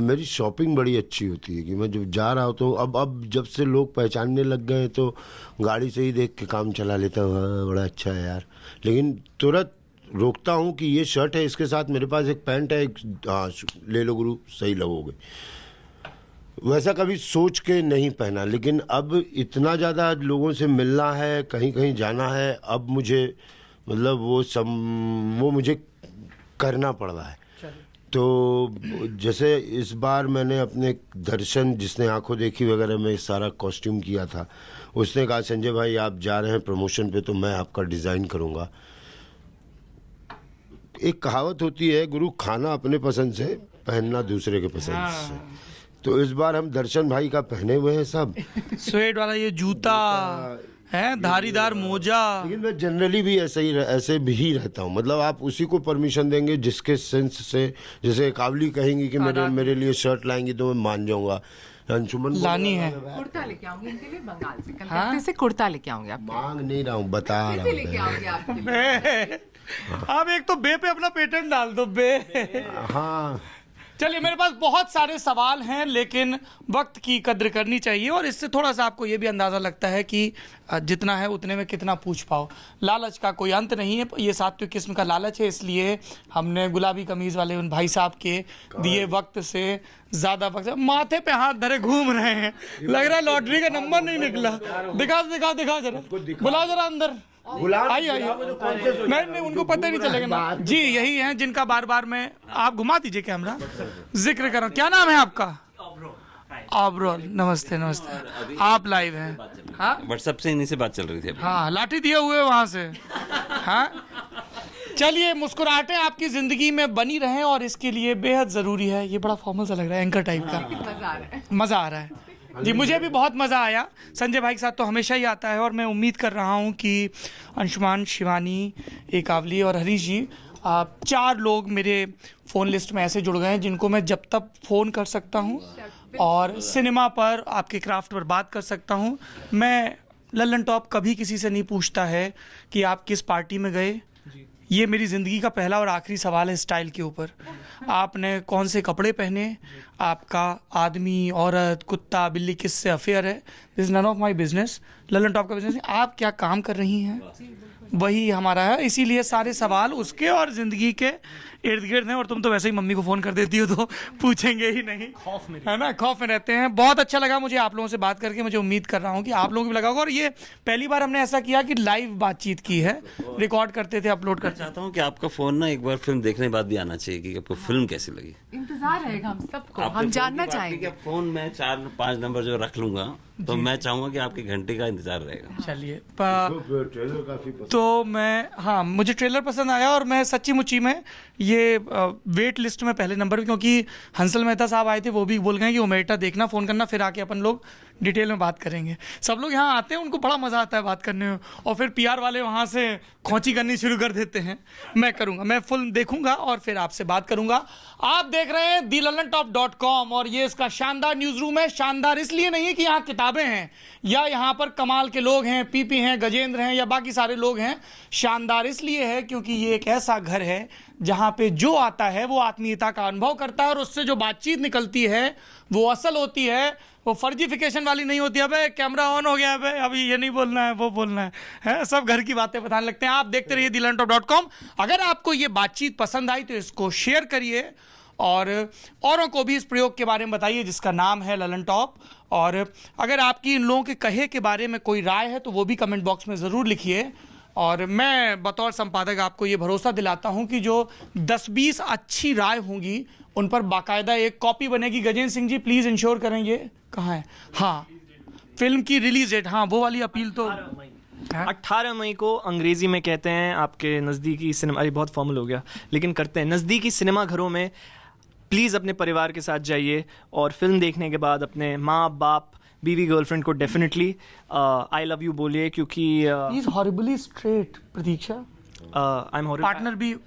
मेरी शॉपिंग बड़ी अच्छी होती है कि मैं जब जा रहा होता हूँ, अब जब से लोग पहचानने लग गए तो गाड़ी से ही देख के काम चला लेता हूँ, हाँ बड़ा अच्छा है यार, लेकिन तुरंत रोकता हूँ कि ये शर्ट है, इसके साथ मेरे पास एक पैंट है, हाँ ले लो गुरु, सही लगोगे। वैसा कभी सोच के नहीं पहना, लेकिन अब इतना ज़्यादा लोगों से मिलना है, कहीं कहीं जाना है, अब मुझे मतलब वो मुझे करना पड़ रहा है। तो जैसे इस बार मैंने अपने दर्शन, जिसने आंखों देखी वगैरह में सारा कॉस्ट्यूम किया था, उसने कहा संजय भाई आप जा रहे हैं प्रमोशन पे तो मैं आपका डिज़ाइन करूँगा। एक कहावत होती है गुरु, खाना अपने पसंद से, पहनना दूसरे के पसंद से। तो इस बार हम दर्शन भाई का पहने हुए हैं सब, स्वेट वाला ये जूता है, धारीदार मोजा। लेकिन मैं जनरली भी ऐसे भी रहता हूँ, मतलब आप उसी को परमिशन देंगे जिसके सेंस से, जैसे कावली कहेंगी कि मेरे लिए शर्ट लाएंगी तो मैं मान जाऊंगा। अंशुमन लानी है, कुर्ता लेके आऊंगी इनके लिए, बंगाल से कलकत्ते से कुर्ता लेके आऊंगी। आप मांग नहीं रहा हूँ, बता रहा हूँ लेके आऊंगी आपके लिए। आप एक तो बे पे अपना पेटेंट डाल दो, बे। हाँ चलिए, मेरे पास बहुत सारे सवाल हैं, लेकिन वक्त की कद्र करनी चाहिए और इससे थोड़ा सा आपको ये भी अंदाज़ा लगता है कि जितना है उतने में कितना पूछ पाओ। लालच का कोई अंत नहीं है, ये सात्विक किस्म का लालच है, इसलिए हमने गुलाबी कमीज़ वाले उन भाई साहब के दिए वक्त से ज़्यादा वक्त, माथे पे हाथ धरे घूम रहे हैं, लग रहा है लॉटरी का नंबर नहीं निकला। दिखाओ जरा, बुलाओ जरा अंदर, आइए। नहीं, उनको पता ही नहीं चलेगा ना जी। यही हैं जिनका बार बार मैं, आप घुमा दीजिए कैमरा, जिक्र करो। क्या नाम है आपका? ऑब्रोल। नमस्ते। आप लाइव हैं? हाँ, व्हाट्सएप से इन्हीं से बात चल रही थी। हाँ, लाठी दिए हुए वहां से। हाँ, चलिए, मुस्कुराहटें आपकी जिंदगी में बनी रहें और इसके लिए बेहद जरूरी है। ये बड़ा फॉर्मल सा लग रहा है, एंकर टाइप का। मजा आ रहा है जी, मुझे भी बहुत मज़ा आया। संजय भाई के साथ तो हमेशा ही आता है और मैं उम्मीद कर रहा हूँ कि अंशुमान, शिवानी, एकावली और हरीश जी, 4 लोग मेरे फ़ोन लिस्ट में ऐसे जुड़ गए हैं जिनको मैं जब तक फ़ोन कर सकता हूँ और सिनेमा पर, आपके क्राफ्ट पर बात कर सकता हूँ। मैं लल्लन टॉप कभी किसी से नहीं पूछता है कि आप किस पार्टी में गए। ये मेरी ज़िंदगी का पहला और आखिरी सवाल है स्टाइल के ऊपर। आपने कौन से कपड़े पहने, आपका आदमी, औरत, कुत्ता, बिल्ली किससे अफेयर है, this is none of my business. Lallantop का बिजनेस है आप क्या काम कर रही हैं, वही हमारा है। इसीलिए सारे सवाल उसके और ज़िंदगी के इर्द गिर्द हैं। और तुम तो वैसे ही मम्मी को फ़ोन कर देती हो तो पूछेंगे ही नहीं, खौफ में, है ना, खौफ में रहते हैं। बहुत अच्छा लगा मुझे आप लोगों से बात करके। मुझे उम्मीद कर रहा हूँ कि आप लोगों को भी लगा होगा। और ये पहली बार हमने ऐसा किया कि लाइव बातचीत की है, रिकॉर्ड करते थे, अपलोड करते। चाहता हूँ कि आपका फ़ोन ना एक बार फिल्म देखने के बाद भी आना चाहिए कि आपको फिल्म कैसी लगी। इंतजार रहेगा हम सबको, हम जानना चाहेंगे। फ़ोन में 4-5 नंबर जो रख लूँगा तो मैं चाहूँगा कि आपके घंटे का इंतजार रहेगा। चलिए, ट्रेलर काफी तो मैं, हाँ, मुझे ट्रेलर पसंद आया और मैं सच्ची मुच्ची में ये वेट लिस्ट में पहले नंबर, क्योंकि हंसल मेहता साहब आए थे, वो भी बोल गए कि ओमेटा देखना, फ़ोन करना, फिर आके अपन लोग डिटेल में बात करेंगे। सब लोग यहाँ आते हैं, उनको बड़ा मज़ा आता है बात करने में, और फिर पीआर वाले वहाँ से खोंची करनी शुरू कर देते हैं। मैं करूँगा, मैं फिल्म देखूँगा और फिर आपसे बात करूँगा। आप देख रहे हैं thelullantop.com और ये इसका शानदार न्यूज़ रूम है। शानदार इसलिए नहीं है कि यहाँ किताबें हैं या यहाँ पर कमाल के लोग हैं, पीपी हैं, गजेंद्र हैं या बाकी सारे लोग हैं। शानदार इसलिए है क्योंकि ये एक ऐसा घर है जहाँ पे जो आता है वो आत्मीयता का अनुभव करता है और उससे जो बातचीत निकलती है वो असल होती है, वो फर्जीफिकेशन वाली नहीं होती है। अबे कैमरा ऑन हो गया, अबे अभी ये नहीं बोलना है, वो बोलना है, सब घर की बातें बताने लगते हैं। आप देखते रहिए thelullantop.com। अगर आपको ये बातचीत पसंद आई तो इसको शेयर करिए और औरों को भी इस प्रयोग के बारे में बताइए जिसका नाम है ललन टॉप। और अगर आपकी इन लोगों के कहे के बारे में कोई राय है तो वो भी कमेंट बॉक्स में ज़रूर लिखिए। और मैं बतौर संपादक आपको ये भरोसा दिलाता हूँ कि जो 10-20 अच्छी राय होंगी उन पर बाकायदा एक कॉपी बनेगी। गजेंद्र सिंह जी प्लीज़ इंश्योर करें, ये कहाँ है? हाँ, फिल्म की रिलीज डेट, हाँ वो वाली अपील तो 18 मई को अंग्रेजी में कहते हैं आपके नज़दीकी सिनेमा, ये बहुत फॉर्मल हो गया लेकिन करते हैं, नज़दीकी सिनेमा घरों में प्लीज़ अपने परिवार के साथ जाइए और फिल्म देखने के बाद अपने माँ बाप, बीवी, गर्लफ्रेंड को डेफिनेटली आई लव यू बोलिए, क्योंकि is horribly straight. Pratiksha, I am horrible.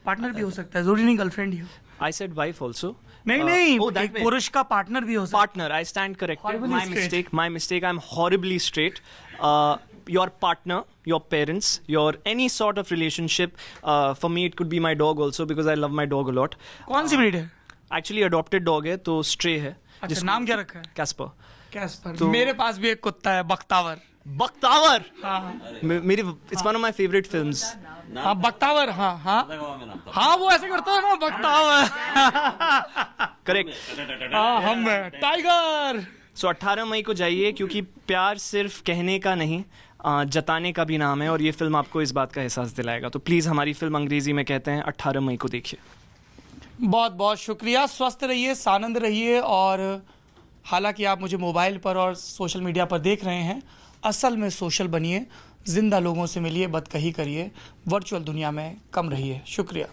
Partner भी हो सकता है, जरूरी नहीं गर्लफ्रेंड ही हो। I said wife also. नहीं, oh, एक पुरुष का पार्टनर भी हो सकता है। Partner, I stand corrected, Horribly my mistake, I'm horribly straight. Your partner, your parents, your any sort of relationship, for me it could be my dog also because I love my dog a lot. कौन सी breed है? Actually adopted dog है तो stray है। अच्छा, नाम क्या रखा है? कैस्पर। कैस्पर। मेरे पास भी एक कुत्ता है, बख्तावर। बख्तावर। हाँ मेरी it's one of my favorite films. हाँ, बख्तावर। हाँ, वो ऐसे करता है ना, बख्तावर। करेक्ट। हम टाइगर। सो 18 मई को जाइए क्योंकि प्यार सिर्फ कहने का नहीं, जताने का भी नाम है और ये फिल्म आपको इस बात का एहसास दिलाएगा। तो प्लीज़ हमारी फिल्म अंग्रेजी में कहते हैं 18 मई को देखिए। बहुत बहुत शुक्रिया। स्वस्थ रहिए, सानंद रहिए। और हालांकि आप मुझे मोबाइल पर और सोशल मीडिया पर देख रहे हैं, असल में सोशल बनिए, जिंदा लोगों से मिलिए, बदकही करिए, वर्चुअल दुनिया में कम रहिए। शुक्रिया।